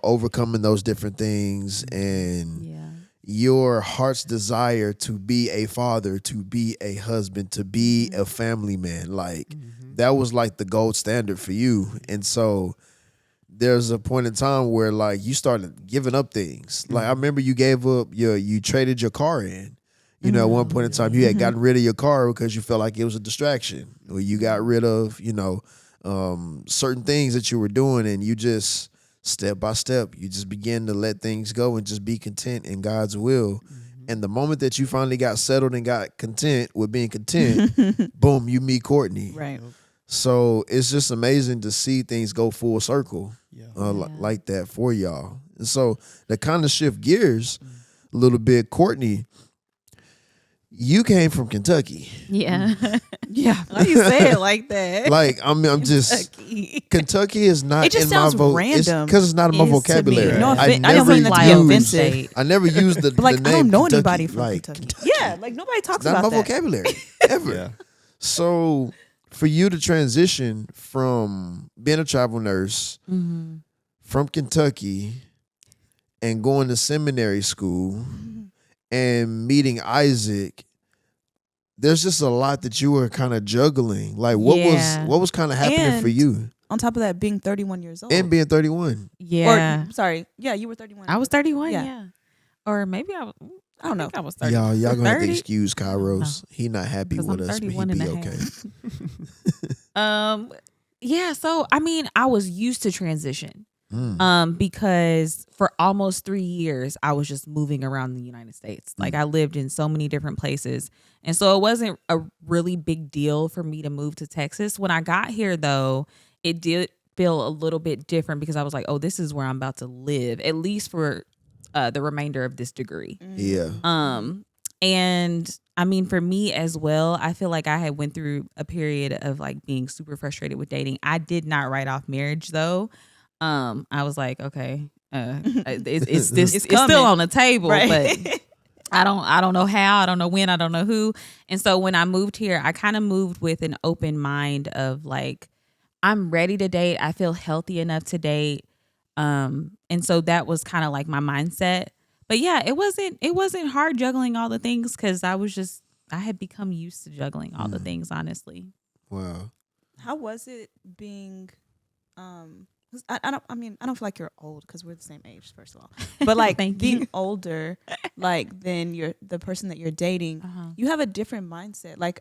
overcoming those different things and Yeah. your heart's desire to be a father, to be a husband, to be a family man. Like that was like the gold standard for you. And so there's a point in time where like you started giving up things. Like I remember you gave up you traded your car in. You know, at one point in time, you had gotten rid of your car because you felt like it was a distraction, or you got rid of, certain things that you were doing, and you just step by step, you just begin to let things go and just be content in God's will. And the moment that you finally got settled and got content with being content, boom, you meet Courtney. Right. So it's just amazing to see things go full circle like that for y'all. And so to kind of shift gears a little bit, Courtney, you came from Kentucky. Yeah. Yeah. Why you say it like that? Like, I'm just, Kentucky is not It just in my sounds vote. random. Because it's not in my Is to me. vocabulary. No I offense. I don't never mean that to be used, offensive. I never used the, But like, the name I don't know Kentucky. anybody from Like, Kentucky. Yeah, like nobody talks not about my that. vocabulary ever. Yeah. So for you to transition from being a travel nurse from Kentucky and going to seminary school and meeting Isaac, there's just a lot that you were kind of juggling. Like what was kind of happening for And you? On top of that, being 31 years old. And being 31. Yeah. Or, sorry. Yeah, you were 31. I was 31. Yeah. Yeah. Or maybe I don't know. think I was 30. Y'all gonna have to 30? excuse Kairos. He not happy 'Cause with I'm us, but he 31 and be a okay. half. Yeah, so I mean, I was used to transition. Because for almost 3 years I was just moving around the United States. Like I lived in so many different places. And so it wasn't a really big deal for me to move to Texas. When I got here though, it did feel a little bit different because I was like, oh, this is where I'm about to live, at least for the remainder of this degree. Yeah. And I mean, for me as well, I feel like I had went through a period of like being super frustrated with dating. I did not write off marriage though. I was like, okay, it's still on the table, Right. but I don't know how, I don't know when, I don't know who. And so when I moved here, I kind of moved with an open mind of like, I'm ready to date. I feel healthy enough to date. And so that was kind of like my mindset. But yeah, it wasn't hard juggling all the things because I had become used to juggling all the things, honestly. Wow. How was it being 'cause I don't feel like you're old because we're the same age, first of all. But like Thank being you. older, like than the person that you're dating, you have a different mindset. Like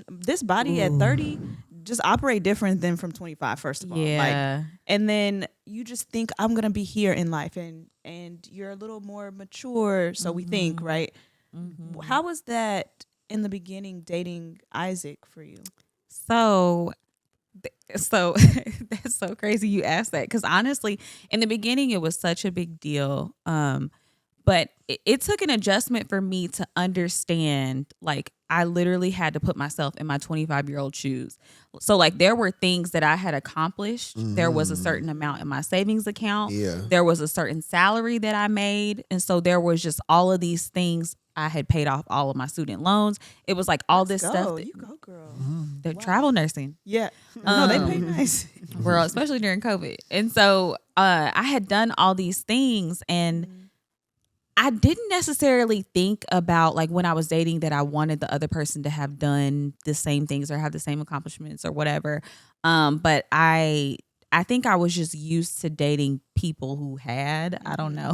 this body at 30 just operate different than from 25, first of all. Yeah. Like, and then you just think I'm gonna be here in life, and you're a little more mature, so we think, right? How was that in the beginning dating Isaac for you? So that's so crazy you asked that because honestly, in the beginning, it was such a big deal. But it took an adjustment for me to understand, like, I literally had to put myself in my 25-year-old shoes. So, like, there were things that I had accomplished. There was a certain amount in my savings account. Yeah. There was a certain salary that I made. And so there was just all of these things. I had paid off all of my student loans. It was like all this stuff. You go, girl. The travel nursing. Yeah. No, they pay nice. World, especially during COVID. And so I had done all these things and I didn't necessarily think about like when I was dating that I wanted the other person to have done the same things or have the same accomplishments or whatever. But I think I was just used to dating people who had, I don't know.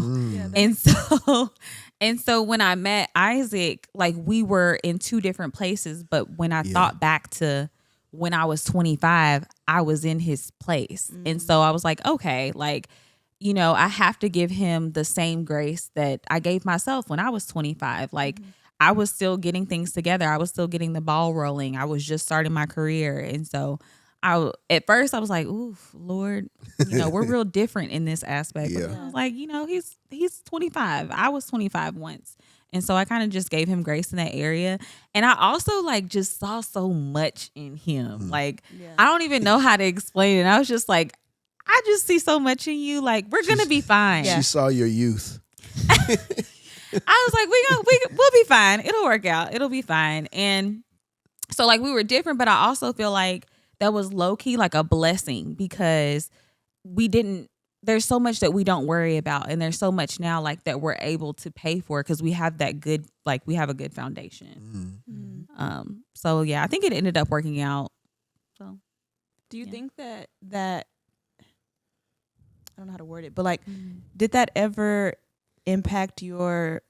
And so when I met Isaac, like we were in two different places, but when I thought back to when I was 25, I was in his place. And so I was like, okay, like, you know, I have to give him the same grace that I gave myself when I was 25. Like I was still getting things together. I was still getting the ball rolling. I was just starting my career. And so at first I was like, ooh, Lord, you know, we're real different in this aspect. But I was like, you know, he's 25. I was 25 once. And so I kind of just gave him grace in that area. And I also like just saw so much in him. Like, I don't even know how to explain it. I was just like, I just see so much in you. Like, we're going to be fine. She saw your youth. I was like, we'll be fine. It'll work out. It'll be fine. And so like we were different, but I also feel like that was low key like a blessing because there's so much that we don't worry about. And there's so much now like that we're able to pay for because we have that good, like we have a good foundation. So yeah, I think it ended up working out. So do you think that I don't know how to word it, but like, did that ever impact your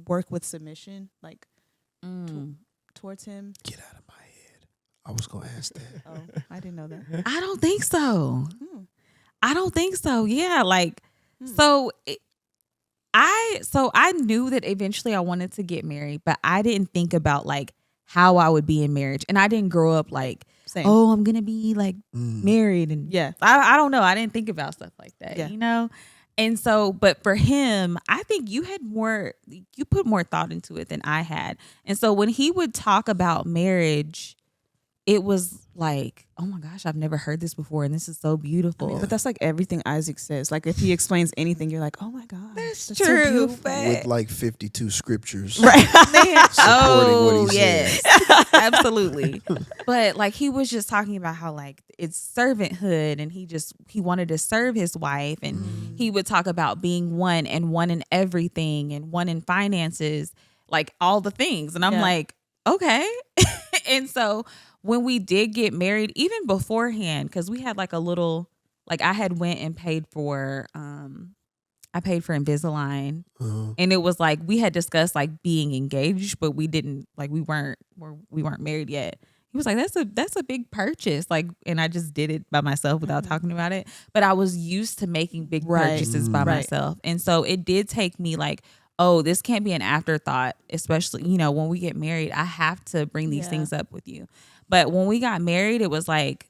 work with submission? Like towards him. Get out of my head. I was gonna ask that. Oh, I didn't know that. I don't think so. I don't think so. Yeah, like I knew that eventually I wanted to get married, but I didn't think about like how I would be in marriage, and I didn't grow up like, Same. oh, I'm gonna be like married, and I don't know. I didn't think about stuff like that, you know. And so, but for him, I think you put more thought into it than I had. And so when he would talk about marriage, it was like, oh my gosh, I've never heard this before, and this is so beautiful. But that's like everything Isaac says. Like if he explains anything, you're like, oh my God, that's so true. beautiful. With like 52 scriptures. Right. Supporting what he yes. Absolutely. But like he was just talking about how like it's servanthood, and he wanted to serve his wife, and he would talk about being one in everything, and one in finances, like all the things. And I'm like, okay. And so when we did get married, even beforehand, because we had like a little, like I had went and paid for Invisalign, and it was like we had discussed like being engaged, but we didn't, like we weren't married yet. He was like, that's a big purchase, like, and I just did it by myself without talking about it. But I was used to making big purchases by myself, and so it did take me like, oh, this can't be an afterthought, especially, you know, when we get married, I have to bring these things up with you. But when we got married, it was like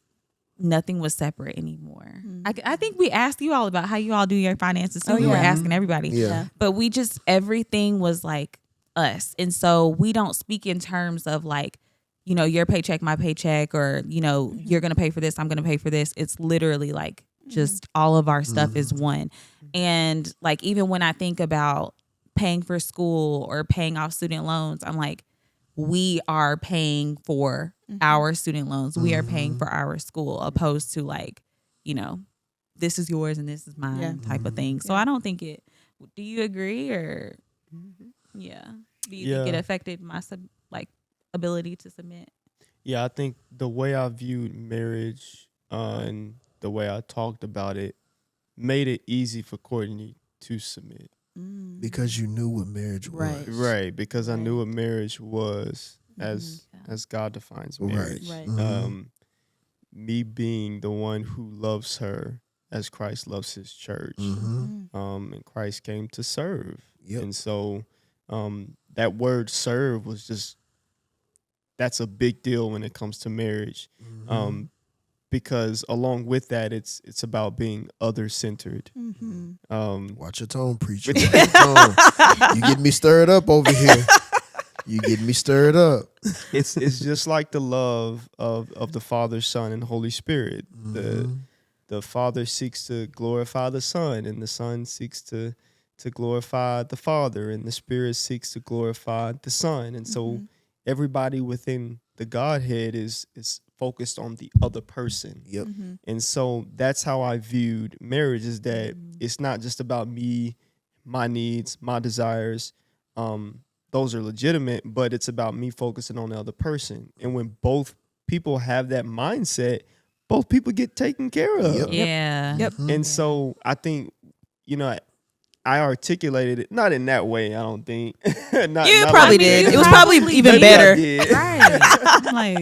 nothing was separate anymore. I think we asked you all about how you all do your finances too. We were asking everybody. Yeah. But we just, everything was like us. And so we don't speak in terms of like, you know, your paycheck, my paycheck, or, you know, you're going to pay for this, I'm going to pay for this. It's literally like just all of our stuff is one. And like, even when I think about paying for school or paying off student loans, I'm like, we are paying for our student loans. We are paying for our school, opposed to like, you know, this is yours and this is mine type of thing. So I don't think it, do you agree or do you think it affected my ability to submit? Yeah, I think the way I viewed marriage and the way I talked about it made it easy for Courtney to submit. Because you knew what marriage was. Right, because I knew what marriage was as God defines marriage. Right. Me being the one who loves her as Christ loves his church. And Christ came to serve. And so that word serve was just, that's a big deal when it comes to marriage. Because along with that, it's about being other-centered. Watch your tone, preacher. Watch your tone. You get me stirred up over here. You get me stirred up. It's just like the love of the Father, Son, and Holy Spirit. The Father seeks to glorify the Son, and the Son seeks to glorify the Father, and the Spirit seeks to glorify the Son. And so everybody within the Godhead is focused on the other person. And so that's how I viewed marriage, is that it's not just about me, my needs, my desires. Those are legitimate, but it's about me focusing on the other person. And when both people have that mindset, both people get taken care of. And so I think, you know, I articulated it not in that way. I don't think. not, you not probably like did. that. It was probably even better. Like,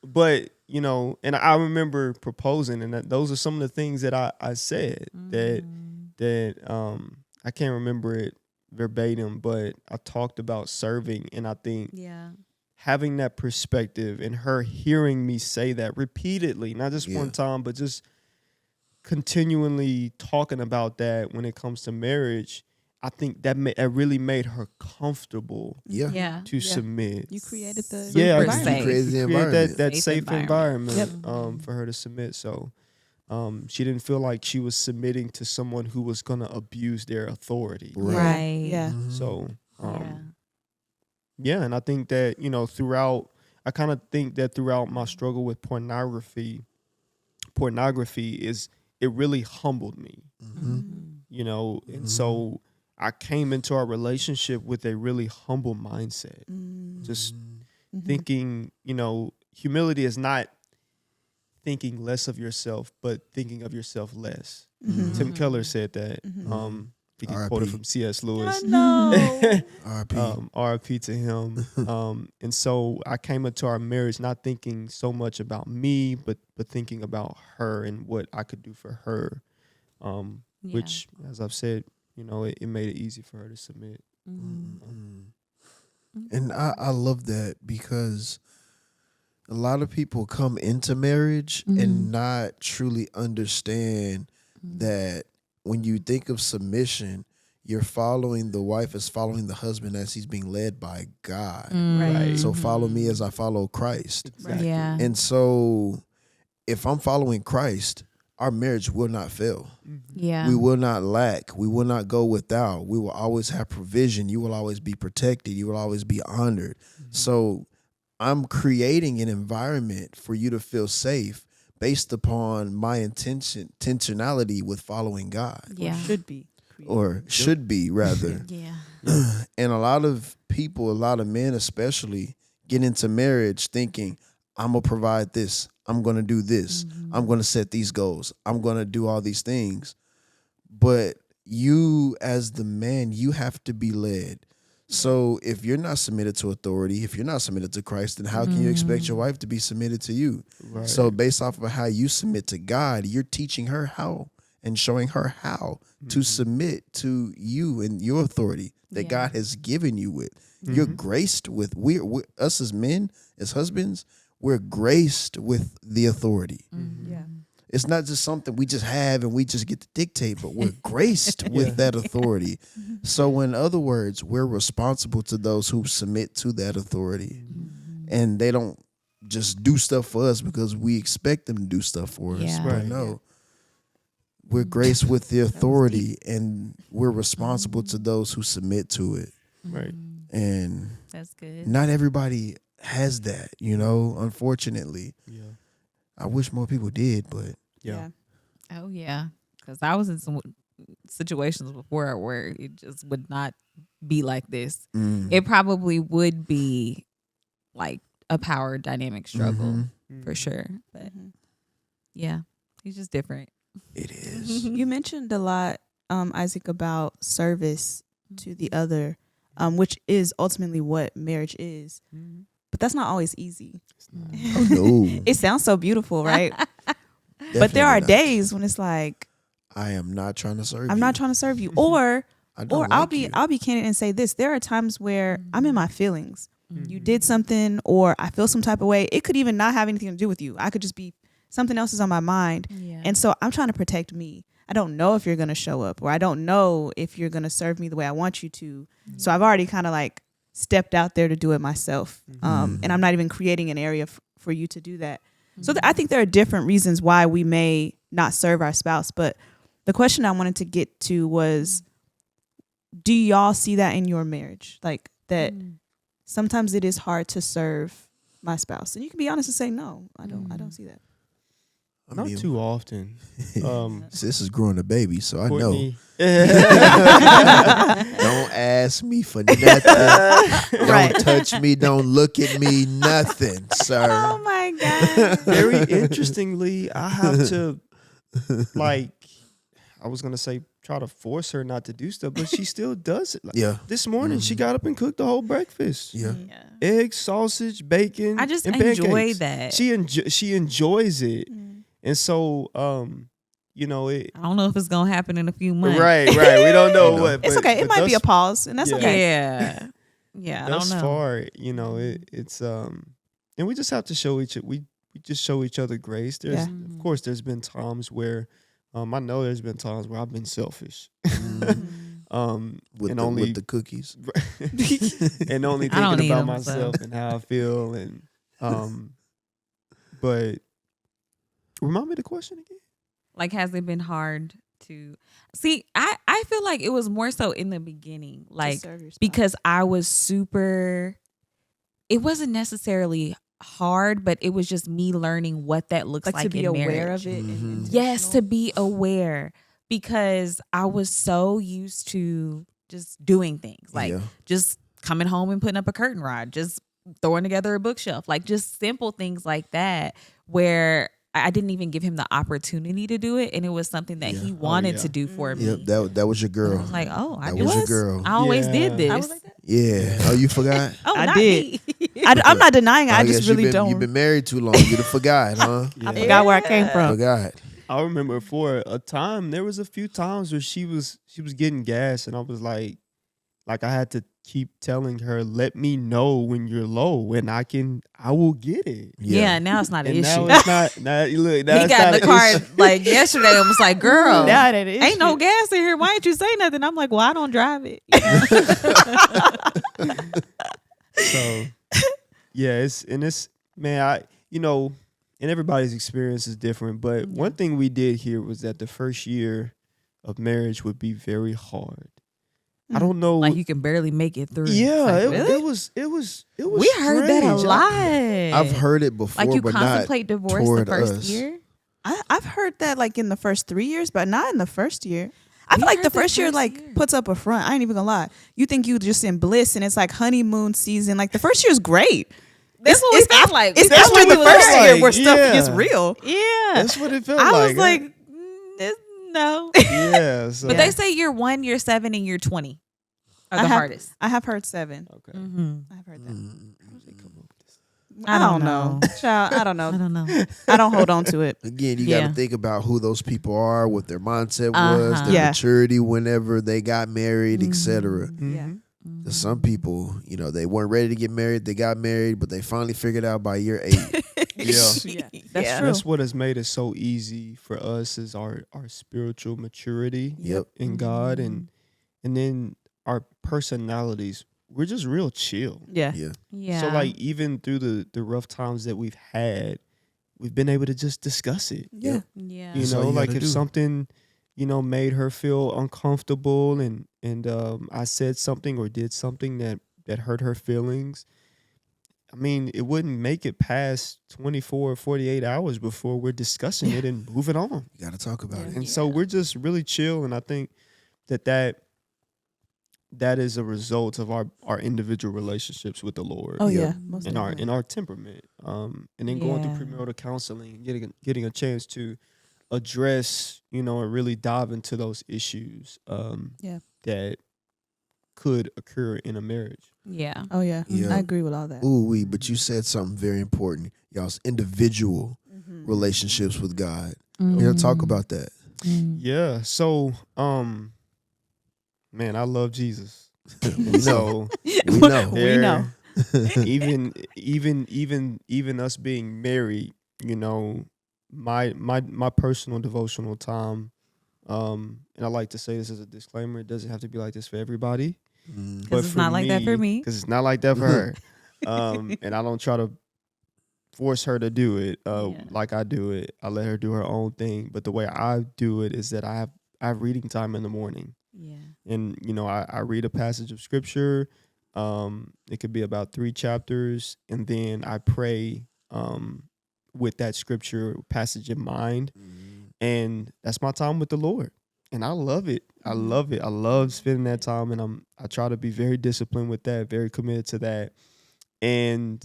but you know, and I remember proposing, and those are some of the things that I said that I can't remember it verbatim, but I talked about serving, and I think having that perspective and her hearing me say that repeatedly, not just one time, but just continually talking about that when it comes to marriage, I think that it really made her comfortable to submit. You created the environment. That safe environment for her to submit. So she didn't feel like she was submitting to someone who was going to abuse their authority. So and I think that, you know, throughout my struggle with pornography is, it really humbled me, you know, and so I came into our relationship with a really humble mindset, just thinking, you know, humility is not thinking less of yourself, but thinking of yourself less. Tim Keller said that. He can R.I.P. quote it from C.S. Lewis. No. R.I.P. RIP to him. And so I came into our marriage not thinking so much about me, but thinking about her and what I could do for her. Which, as I've said, it made it easy for her to submit. And I love that because a lot of people come into marriage and not truly understand that when you think of submission, you're following the wife as following the husband as he's being led by God. Right. So follow me as I follow Christ. Exactly. Yeah. And so if I'm following Christ, our marriage will not fail. Yeah. We will not lack. We will not go without. We will always have provision. You will always be protected. You will always be honored. So I'm creating an environment for you to feel safe based upon my intentionality with following God. Yeah. Should be. Or should be, rather. Yeah. And a lot of people, a lot of men especially, get into marriage thinking, I'm going to provide this. I'm going to do this. I'm going to set these goals. I'm going to do all these things. But you, as the man, you have to be led. So if you're not submitted to authority, if you're not submitted to Christ, then how can you expect your wife to be submitted to you? Right. So based off of how you submit to God, you're teaching her how and showing her how to submit to you and your authority that God has given you with. You're graced with, we're us as men, as husbands, we're graced with the authority. Yeah. It's not just something we just have and we just get to dictate, but we're graced with that authority. So in other words, we're responsible to those who submit to that authority. And they don't just do stuff for us because we expect them to do stuff for us. Yeah. But Right. no, we're graced with the authority and we're responsible to those who submit to it. Right. And That's good. not everybody has that, unfortunately. Yeah. I wish more people did, but Yeah. Oh yeah, because I was in some situations before where it just would not be like this. It probably would be like a power dynamic struggle for sure. But yeah, he's just different. it is. You mentioned a lot, Isaac, about service to the other, which is ultimately what marriage is. But that's not always easy. Oh, no. It sounds so beautiful, right? But there are Definitely days when it's like, not. I am not trying to serve you. I'm not trying to serve you. Or I don't I'll like be you. I'll be candid and say this. There are times where I'm in my feelings. You did something or I feel some type of way. It could even not have anything to do with you. I could just be something else is on my mind. Yeah. And so I'm trying to protect me. I don't know if you're going to show up or I don't know if you're going to serve me the way I want you to. So I've already kind of like stepped out there to do it myself. And I'm not even creating an area for you to do that. So I think there are different reasons why we may not serve our spouse. But the question I wanted to get to was, do y'all see that in your marriage? Like that sometimes it is hard to serve my spouse. And you can be honest and say, no, I don't see that. I Not mean, too often. Sis is growing a baby, so I know. Courtney. Don't ask me for nothing. Don't Right. touch me. Don't look at me. Nothing, sir. Oh my God. Very interestingly, I have to, like, I was gonna say try to force her not to do stuff, but she still does it. Like, Yeah. this morning she got up and cooked the whole breakfast. Yeah. Eggs, sausage, bacon. I just and enjoy pancakes. that. She enjoys it, and so it. I don't know if it's gonna happen in a few months. Right. We don't know what. It's but- okay. It but might be a thus- pause, and that's Yeah. okay. Yeah. Yeah. I don't Thus know. far, it's and we just have to show we just show each other grace. There's Yeah. of course there's been times where I know there's been times where I've been selfish. With, and the, only with the cookies. and only I don't thinking eat about 'em, myself and how I feel and but remind me the question again. Like, has it been hard to see? I feel like it was more so in the beginning, like serve your spouse. because I was super. It wasn't necessarily hard, but it was just me learning what that looks like to be in aware marriage. of it. And Yes, to intentional. be aware, because I was so used to just doing things like Yeah. just coming home and putting up a curtain rod, just throwing together a bookshelf, like just simple things like that, where I didn't even give him the opportunity to do it, and it was something that he wanted to do for me. Yep, that was your girl. I was like, oh, I That do was your this? girl. I always did this. I was like that. Yeah. Oh, you forgot? Oh, I not did. me. I'm not denying it. I guess just really don't. You've been married too long. You'd have forgot, huh? Yeah. I forgot where I came from. Forgot. I remember for a time there was a few times where she was getting gas, and I was like I had to keep telling her, let me know when you're low, and I will get it. Yeah, now it's not an And issue. now it's not. Now look, now He it's got in not the an car issue. like yesterday and was like, girl, Now that is ain't no gas in here. Why ain't you say nothing? I'm like, well, I don't drive it. So yeah, it's man, and everybody's experience is different. But one thing we did here was that the first year of marriage would be very hard. I don't know. Like you can barely make it through. Yeah, Like, it really? was. We heard that a strange. lot. I've heard it before, Like you but contemplate not divorce the toward first us. year. I've heard that like in the first 3 years, but not in the first year. I feel like heard the the first year first like year. puts up a front. I ain't even gonna lie. You think you just in bliss and it's like honeymoon season. Like the first year is great. That's what we it's felt after, like. It's That's after what the we first felt year like, where stuff yeah. gets real. Yeah. That's what it felt I like. was like, no. yeah. So. But they say year 1, year 7, and year 20 are the hardest. I have heard 7. Okay. Mm-hmm. I've heard that. How'd they come up with this? I don't know. Child, I don't know. I don't know. I don't hold on to it. Again, you Yeah. got to think about who those people are, what their mindset was, Uh-huh. their Yeah. maturity whenever they got married, etc. Yeah. Mhm. Some people, they weren't ready to get married. They got married, but they finally figured out by year 8. Yeah. That's true. That's what has made it so easy for us is our spiritual maturity Yep. in God, and then our personalities. We're just real chill. Yeah. Yeah. Yeah. So like even through the rough times that we've had, we've been able to just discuss it. Yeah. yeah. You That's all know, you like gotta if do. something, made her feel uncomfortable and I said something or did something that hurt her feelings. I mean, it wouldn't make it past 24 or 48 hours before we're discussing it and moving on. You got to talk about it. And so we're just really chill. And I think that is a result of our individual relationships with the Lord. Oh Yeah. yeah. Most And our definitely. temperament, and then going Yeah. through premarital counseling, getting a chance to address, and really dive into those issues, Yeah. that could occur in a marriage. Yeah. Oh yeah. Yeah. I agree with all that. Ooh, but you said something very important. Y'all's individual relationships with God. Talk about that. Yeah. So, man, I love Jesus. We know. So We know. We know. even us being married, my personal devotional time, and I like to say this as a disclaimer, it doesn't have to be like this for everybody. Mm. Because it's not like that for me. Because it's not like that for her. And I don't try to force her to do it like I do it. I let her do her own thing. But the way I do it is that I have reading time in the morning. Yeah. And, I read a passage of scripture. It could be about 3 chapters. And then I pray with that scripture passage in mind. And that's my time with the Lord. And I love it. I love it. I love spending that time. And I try to be very disciplined with that, very committed to that. And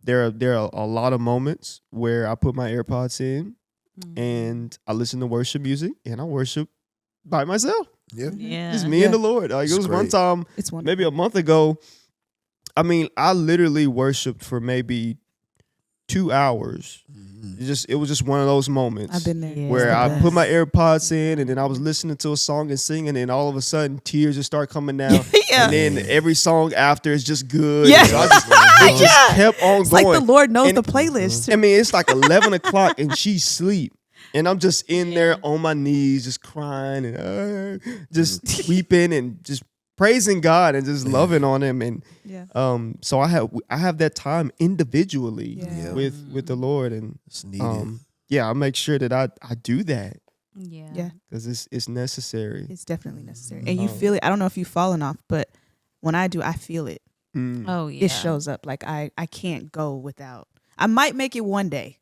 there are a lot of moments where I put my AirPods in and I listen to worship music and I worship by myself. Yeah. Yeah. Just me and the Lord. Like It's it was one great. time, It's one. maybe a month ago. I mean, I literally worshiped for maybe 2 hours. It was just one of those moments. I've been there. Yeah. Where It's the I best. put my AirPods in and then I was listening to a song and singing and all of a sudden tears just start coming down. Yeah. And then every song after is just good. Yeah. So I just kept on It's going. like the Lord knows And- the playlist. I mean, it's like 11 o'clock and she's asleep. And I'm just in there on my knees, just crying and just weeping and just praising God and just loving on him. And Yeah. so I have that time individually Yeah. with the Lord. And It's needed. I make sure that I do that Yeah. Yeah. because it's necessary. It's definitely necessary. And you feel it. I don't know if you've fallen off, but when I do, I feel it. Mm. Oh yeah. It shows up. Like I can't go without. I might make it one day,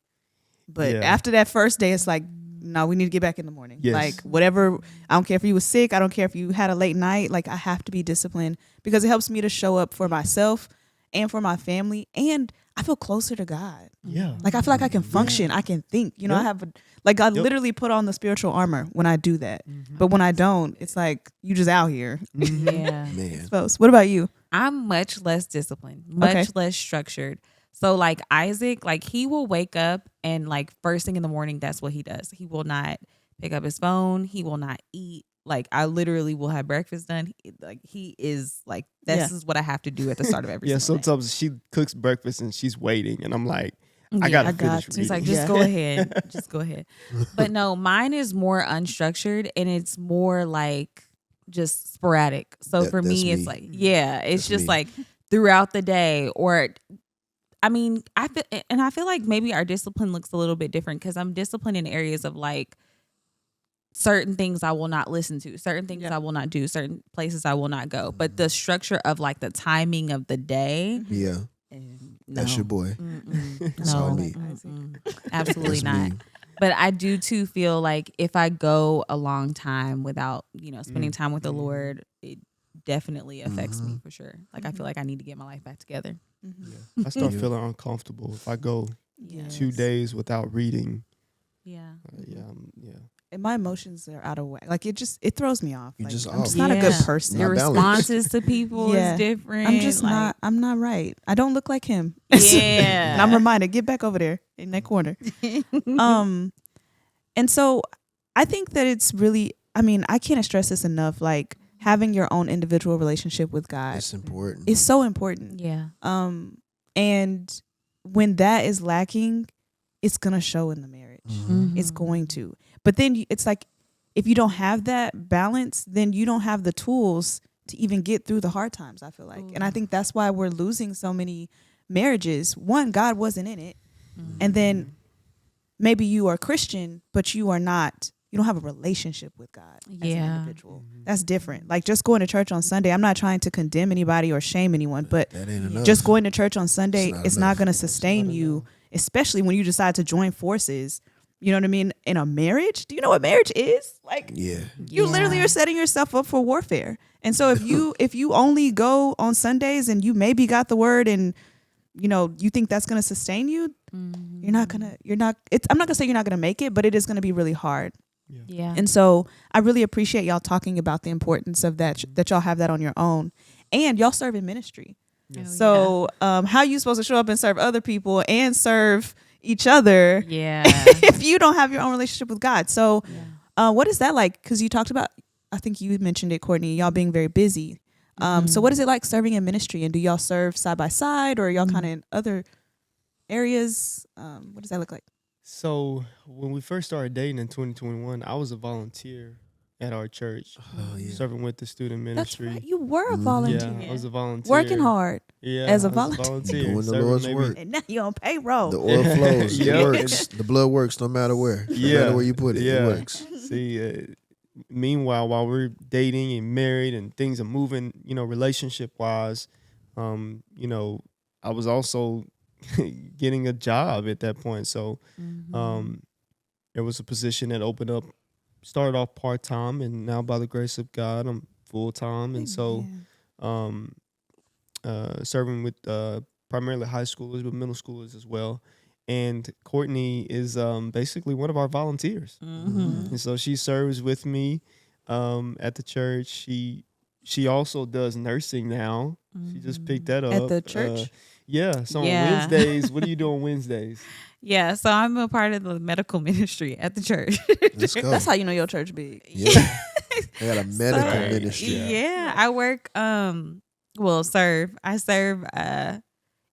but Yeah. after that first day, it's like, no, we need to get back in the morning. Yes. Like whatever. I don't care if you was sick. I don't care if you had a late night. Like I have to be disciplined because it helps me to show up for myself and for my family, and I feel closer to God. Yeah. Like I feel like I can function, I can think. You know, I have I literally put on the spiritual armor when I do that. But when I don't, it's like you just out here. Yeah. Man. Exposed. What about you? I'm much less disciplined, much less structured. So like Isaac, like he will wake up and like first thing in the morning, that's what he does. He will not pick up his phone. He will not eat. Like I literally will have breakfast done. Like he is like, this is what I have to do at the start of every single day. Sometimes she cooks breakfast and she's waiting and I'm like, I gotta finish reading. He's like, just go ahead. Just go ahead. But no, mine is more unstructured and it's more like just sporadic. So for me, it's like, it's just like throughout the day. Or I mean, I feel like maybe our discipline looks a little bit different because I'm disciplined in areas of like certain things I will not listen to, certain things I will not do, certain places I will not go. But the structure of like the timing of the day. Yeah. That's your boy. That's all me. Absolutely not. Me. But I do too feel like if I go a long time without, spending time with the Lord, it definitely affects me for sure. Like I feel like I need to get my life back together. I start feeling uncomfortable if I go 2 days without reading. And my emotions are out of whack. Like it throws me off. Like, just I'm just not a good person. Your responses to people is different. I'm just I'm not right. I don't look like him. Yeah. And I'm reminded, get back over there in that corner. And so I think that it's really, I can't stress this enough. Like having your own individual relationship with God. It's important. It's so important. Yeah. And when that is lacking, it's going to show in the marriage. It's going to. But then it's like, if you don't have that balance, then you don't have the tools to even get through the hard times, I feel like. And I think that's why we're losing so many marriages. One, God wasn't in it. And then maybe you are Christian, but you don't have a relationship with God as an individual. That's different. Like just going to church on Sunday, I'm not trying to condemn anybody or shame anyone, but just going to church on Sunday, it's not going to sustain you, especially when you decide to join forces. You know what I mean? In a marriage, do you know what marriage is? Like, you literally are setting yourself up for warfare. And so if you only go on Sundays and you maybe got the word and you think that's going to sustain you, I'm not going to say you're not going to make it, but it is going to be really hard. Yeah. And so I really appreciate y'all talking about the importance of that y'all have that on your own, and y'all serve in ministry. So how are you supposed to show up and serve other people and serve each other if you don't have your own relationship with God? So what is that like? Because you talked about, I think you mentioned it, Courtney, y'all being very busy. So what is it like serving in ministry, and do y'all serve side by side, or are y'all kind of in other areas? What does that look like? So when we first started dating in 2021, I was a volunteer at our church, serving with the student ministry. That's right. You were a volunteer. Yeah, I was a volunteer. Working hard. Yeah, as a volunteer. Doing the Lord's work. And now you're on payroll. The oil flows. It works. The blood works no matter where. No matter where you put it, it works. See, meanwhile, while we're dating and married and things are moving, relationship-wise, I was also getting a job at that point. So there was a position that opened up, started off part-time, and now by the grace of God, I'm full-time. And so serving with primarily high schoolers, but middle schoolers as well. And Courtney is basically one of our volunteers. And so she serves with me at the church. She also does nursing now. She just picked that up. At the church? So on Wednesdays, what do you do on Wednesdays? Yeah, so I'm a part of the medical ministry at the church. Let's go. That's how you know your church big. Yeah. I got a medical ministry. Yeah, I work serve. I serve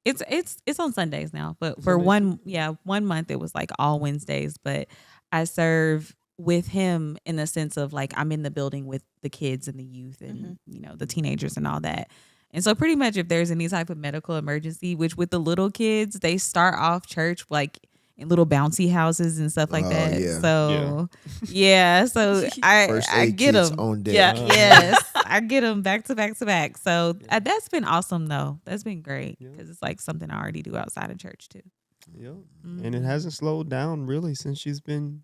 it's on Sundays now, but for one month it was like all Wednesdays, but I serve with him in the sense of like I'm in the building with the kids and the youth and the teenagers and all that. And so pretty much if there's any type of medical emergency, which with the little kids, they start off church like in little bouncy houses and stuff like that. Yeah. So so I get them on deck. Yes, I get them back to back to back. So that's been awesome though. That's been great because it's like something I already do outside of church too. Yeah, and it hasn't slowed down really since she's been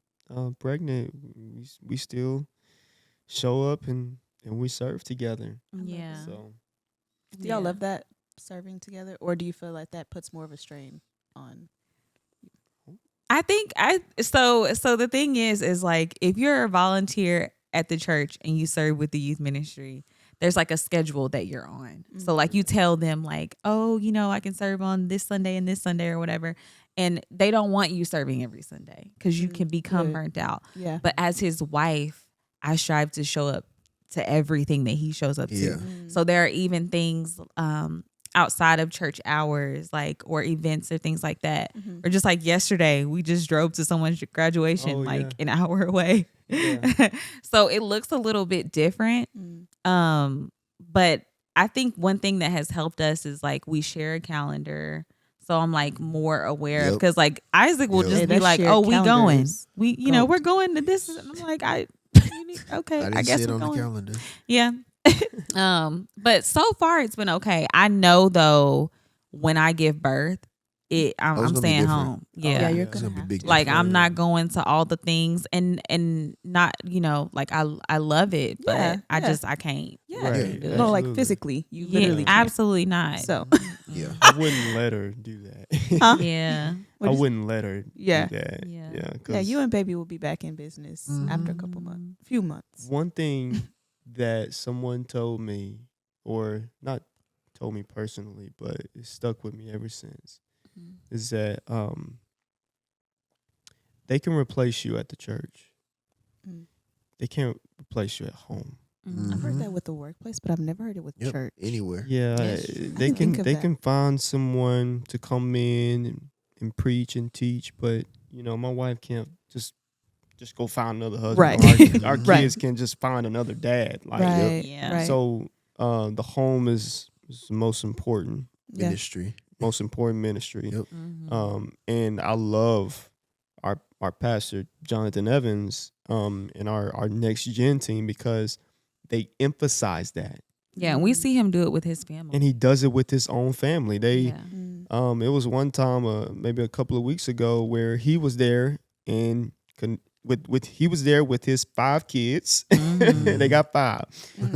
pregnant. We still show up and we serve together. Yeah. So do y'all love that? serving together, or do you feel like that puts more of a strain on? I think so the thing is like if you're a volunteer at the church and you serve with the youth ministry, there's like a schedule that you're on. Mm-hmm. So like you tell them like, oh, I can serve on this Sunday and this Sunday or whatever. And they don't want you serving every Sunday because you can become burnt out. Yeah. But as his wife, I strive to show up to everything that he shows up to. Mm-hmm. So there are even things outside of church hours, like, or events or things like that. Mm-hmm. Or just like yesterday, we just drove to someone's graduation an hour away. Yeah. So it looks a little bit different. But I think one thing that has helped us is like we share a calendar. So I'm like more aware of, because like Isaac will just be like, oh, we going. We're going to this. And I'm like, okay, I guess see it we're on going. the calendar. Yeah. But so far it's been okay. I know though when I give birth, I'm staying home. Yeah, you're gonna be big. Like I'm not going to all the things and not like I love it, but I can't. Yeah, right. No, like physically, you literally can't. Absolutely not. So yeah, I wouldn't let her do that. Huh? Yeah, I wouldn't let her do that. Yeah, you and baby will be back in business after a few months. One thing that someone told me, or not told me personally, but it stuck with me ever since, is that they can replace you at the church. They can't replace you at home. I've heard that with the workplace, but I've never heard it with church. Anywhere. Yeah, they can find someone to come in and preach and teach, but my wife can't just go find another husband. Right. Our kids can just find another dad. Like, right. Yeah. Right. So the home is the most important ministry. Most important ministry. Yep. And I love our pastor Jonathan Evans and our next gen team because they emphasize that. Yeah, and we see him do it with his family. And he does it with his own family. It was one time maybe a couple of weeks ago where he was there and he was there with his 5 kids. They got 5.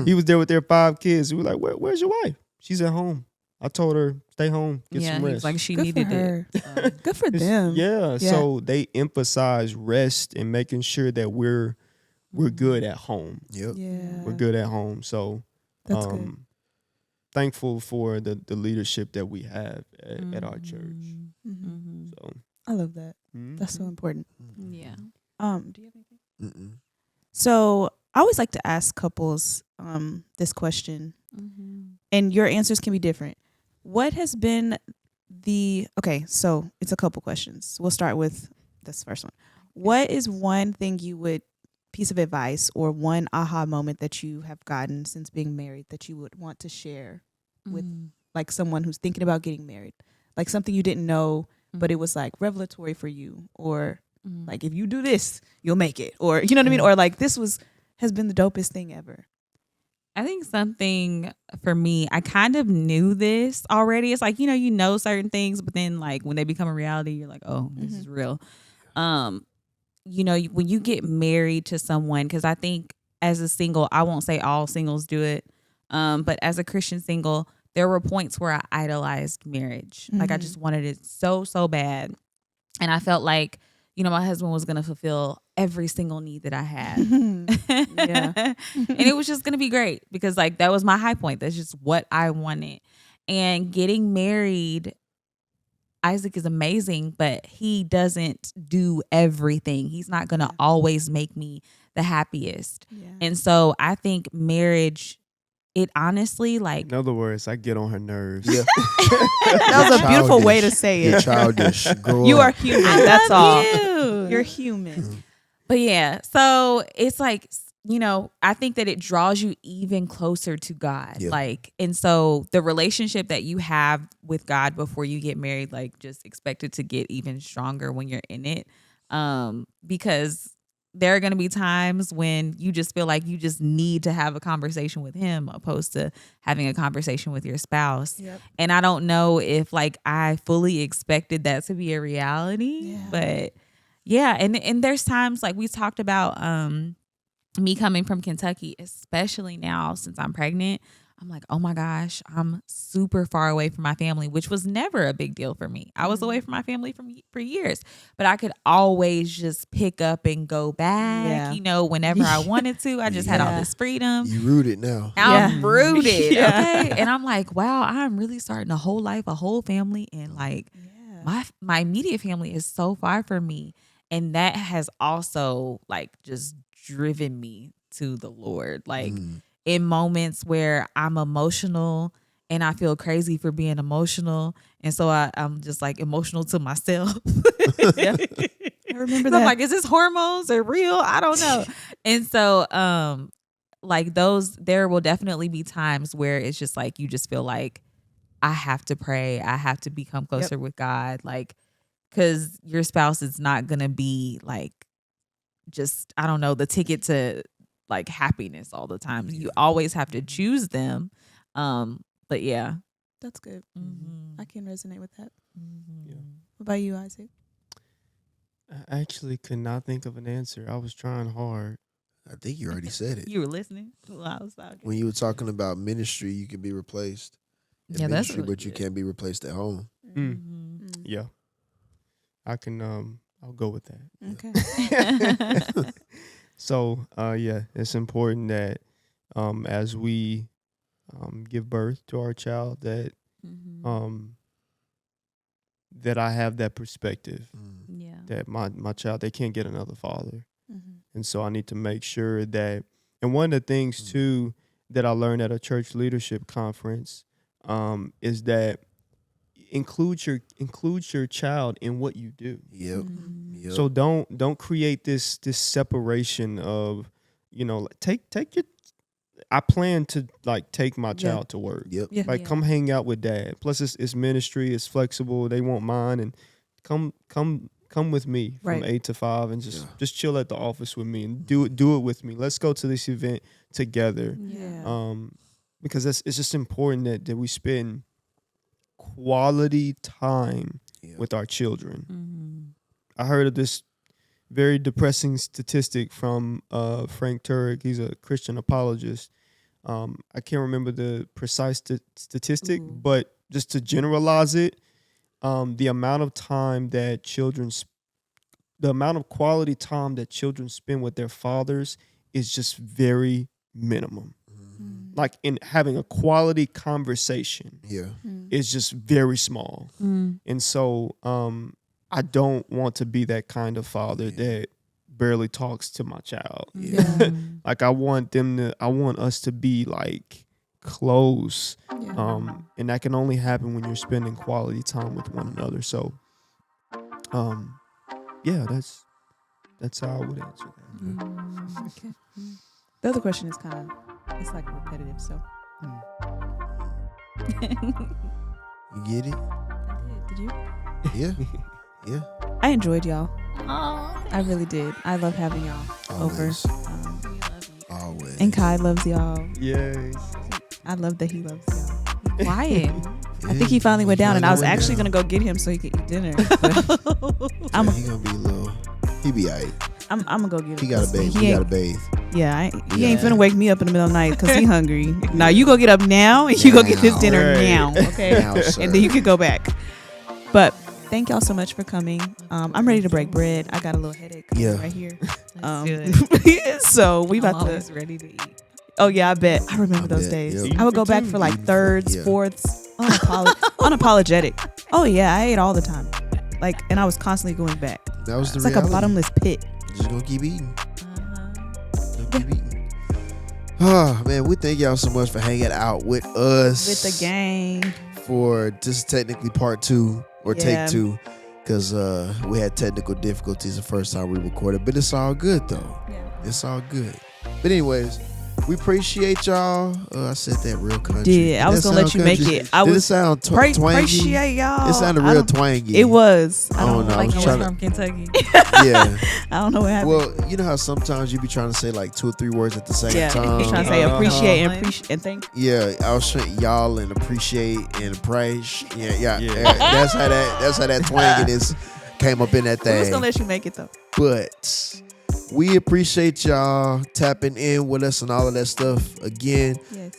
He was there with their 5 kids. We were like, where's your wife? She's at home. I told her, stay home, get some rest. Like she needed it. Good for them. Yeah, so they emphasize rest and making sure that we're good at home. Yep. Yeah. We're good at home. So that's good. Thankful for the leadership that we have at our church. So I love that. That's so important. Yeah. Do you have anything? So I always like to ask couples this question, and your answers can be different. What has been so it's a couple questions. We'll start with this first one. What is one thing piece of advice or one aha moment that you have gotten since being married that you would want to share with like someone who's thinking about getting married? Like something you didn't know, but it was like revelatory for you, or like if you do this, you'll make it, or you know what I mean? Or like this has been the dopest thing ever. I think something for me, I kind of knew this already. It's like, you know certain things, but then like when they become a reality, you're like, oh, this is real. When you get married to someone, because I think as a single, I won't say all singles do it, but as a Christian single, there were points where I idolized marriage. Like I just wanted it so, so bad. And I felt like, my husband was going to fulfill every single need that I had. And it was just going to be great because like that was my high point. That's just what I wanted. And getting married, Isaac is amazing, but he doesn't do everything. He's not going to always make me the happiest. Yeah. And so I think marriage, it honestly like... In other words, I get on her nerves. Yeah. That was a beautiful way to say it. You're childish. You are human. That's all. You. You're human. But yeah, so it's like, I think that it draws you even closer to God. Yeah. Like, and so the relationship that you have with God before you get married, like just expect it to get even stronger when you're in it. Because there are going to be times when you just feel like you just need to have a conversation with him opposed to having a conversation with your spouse. Yep. And I don't know if like I fully expected that to be a reality, but yeah. And there's times like we talked about, me coming from Kentucky, especially now since I'm pregnant, I'm like, oh my gosh, I'm super far away from my family, which was never a big deal for me. I was away from my family for years, but I could always just pick up and go back, whenever I wanted to. I just had all this freedom. You rooted now. I'm rooted. Yeah. Okay. And I'm like, wow, I'm really starting a whole life, a whole family. And like my immediate family is so far from me. And that has also like just driven me to the Lord. Like in moments where I'm emotional and I feel crazy for being emotional. And so I'm just like emotional to myself. I remember that. I'm like, is this hormones or real? I don't know. And so like there will definitely be times where it's just like you just feel like I have to pray. I have to become closer with God. Like, because your spouse is not going to be like just, I don't know, the ticket to like happiness all the time. You always have to choose them. But yeah. That's good. Mm-hmm. I can resonate with that. Mm-hmm. Yeah. What about you, Isaac? I actually could not think of an answer. I was trying hard. I think you already said it. You were listening while I was talking. When you were talking about ministry, you can be replaced in Yeah, that's ministry, really but you good. can't be replaced at home. Mm-hmm. Yeah. I can I'll go with that. Okay. So yeah, it's important that as we give birth to our child that Mm-hmm. that I have that perspective Yeah. that my child, they can't get another father. Mhm. And so I need to make sure that, and one of the things too that I learned at a church leadership conference is that include your child in what you do. Yep. Mm-hmm. Yep. So don't create this separation of, take your. I plan to like take my child to work. Yep. Yeah. Like come hang out with dad. Plus it's ministry, it's flexible. They won't mind, and come with me from Right. 8 to 5 and just chill at the office with me and do it with me. Let's go to this event together. Yeah. Because it's just important that we spend quality time with our children. Mm-hmm. I heard of this very depressing statistic from Frank Turek. He's a Christian apologist. I can't remember the precise statistic, but just to generalize it, the amount of time that the amount of quality time that children spend with their fathers is just very minimum. Like in having a quality conversation is just very small. And so I don't want to be that kind of father that barely talks to my child. Like I want us to be like close. And that can only happen when you're spending quality time with one another. So yeah, that's how I would answer that. Okay. The other question is it's like repetitive, so. You get it? Did you? Yeah. Yeah. I enjoyed y'all. Oh, I really did. I love having y'all Always. over. we love you. Always. And Kai loves y'all. Yes. I love that he loves y'all. Quiet. I think he finally went down, and I was finally went actually down. gonna go get him so he could eat dinner. But I'm He gonna be a little. He be alright. I'm gonna go get him. He gotta 'cause bathe. he He ain't- gotta bathe. Yeah, he Yeah. ain't finna wake me up in the middle of the night because he hungry. Now you go get up now and you go get his dinner Right. now, okay? Now, sir. And then you could go back. But thank y'all so much for coming. I'm ready to break bread. I got a little headache right here. Let's do it. So we I'm about always to. ready to eat. Oh yeah, I bet. I remember I those bet, days. yep. I would go back for like thirds, fourths, unapologetic. Oh yeah, I ate all the time. Like, and I was constantly going back. That was the It's like reality. a bottomless pit. Just gonna keep eating. Uh-huh. Keep eating. Oh man, we thank y'all so much for hanging out with us. With the gang. For this is technically part 2 or Yeah. take 2, because we had technical difficulties the first time we recorded, but it's all good though. Yeah. It's all good. But anyways, we appreciate y'all. I said that real country. Yeah, I was gonna let you make it. I Did it was sound twangy? appreciate y'all. It sounded I real don't- twangy. It was. I Oh, don't no, I Like was I was trying to- from Kentucky. Yeah. I don't know what happened. Well, you know how sometimes you be trying to say like 2 or 3 words at the same yeah, time. he's trying to say appreciate Uh-huh. and appreciate and thank. Yeah, I was trying y'all and appreciate and praise. Yeah. Yeah. That's how that twanginess came up in that We was thing. gonna let you make it though. But we appreciate y'all tapping in with us and all of that stuff. Again, Yes.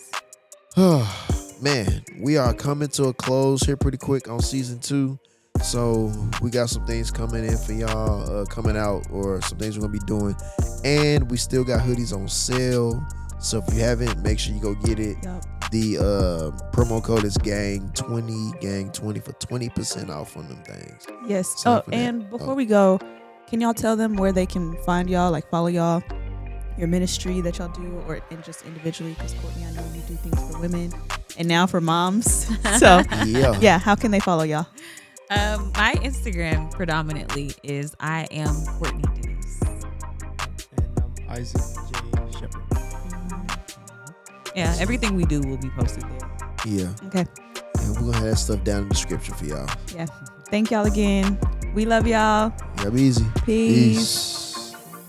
Man, we are coming to a close here pretty quick on season 2. So we got some things coming in for y'all, coming out, or some things we're gonna be doing, and we still got hoodies on sale. So if you haven't, make sure you go get it. Yep. The promo code is gang20 for 20% off on them things. Yes. Sorry Oh, for that. and before we go, can y'all tell them where they can find y'all, like follow y'all, your ministry that y'all do, or and just individually? Because Courtney, I know you do things for women and now for moms. So yeah, how can they follow y'all? My Instagram predominantly is I am Courtney Denise. And Isaac J. Shepard. Yeah, everything we do will be posted there. Yeah. Okay. And we're gonna have that stuff down in the description for y'all. Yeah. Thank y'all again. We love y'all. Y'all be easy. Peace.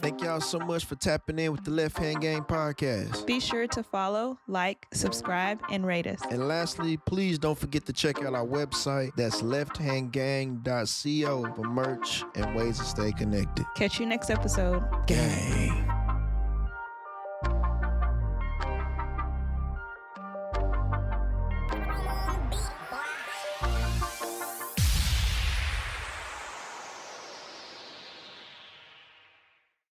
Thank y'all so much for tapping in with the Left Hand Gang podcast. Be sure to follow, like, subscribe, and rate us. And lastly, please don't forget to check out our website. That's lefthandgang.co for merch and ways to stay connected. Catch you next episode. Gang.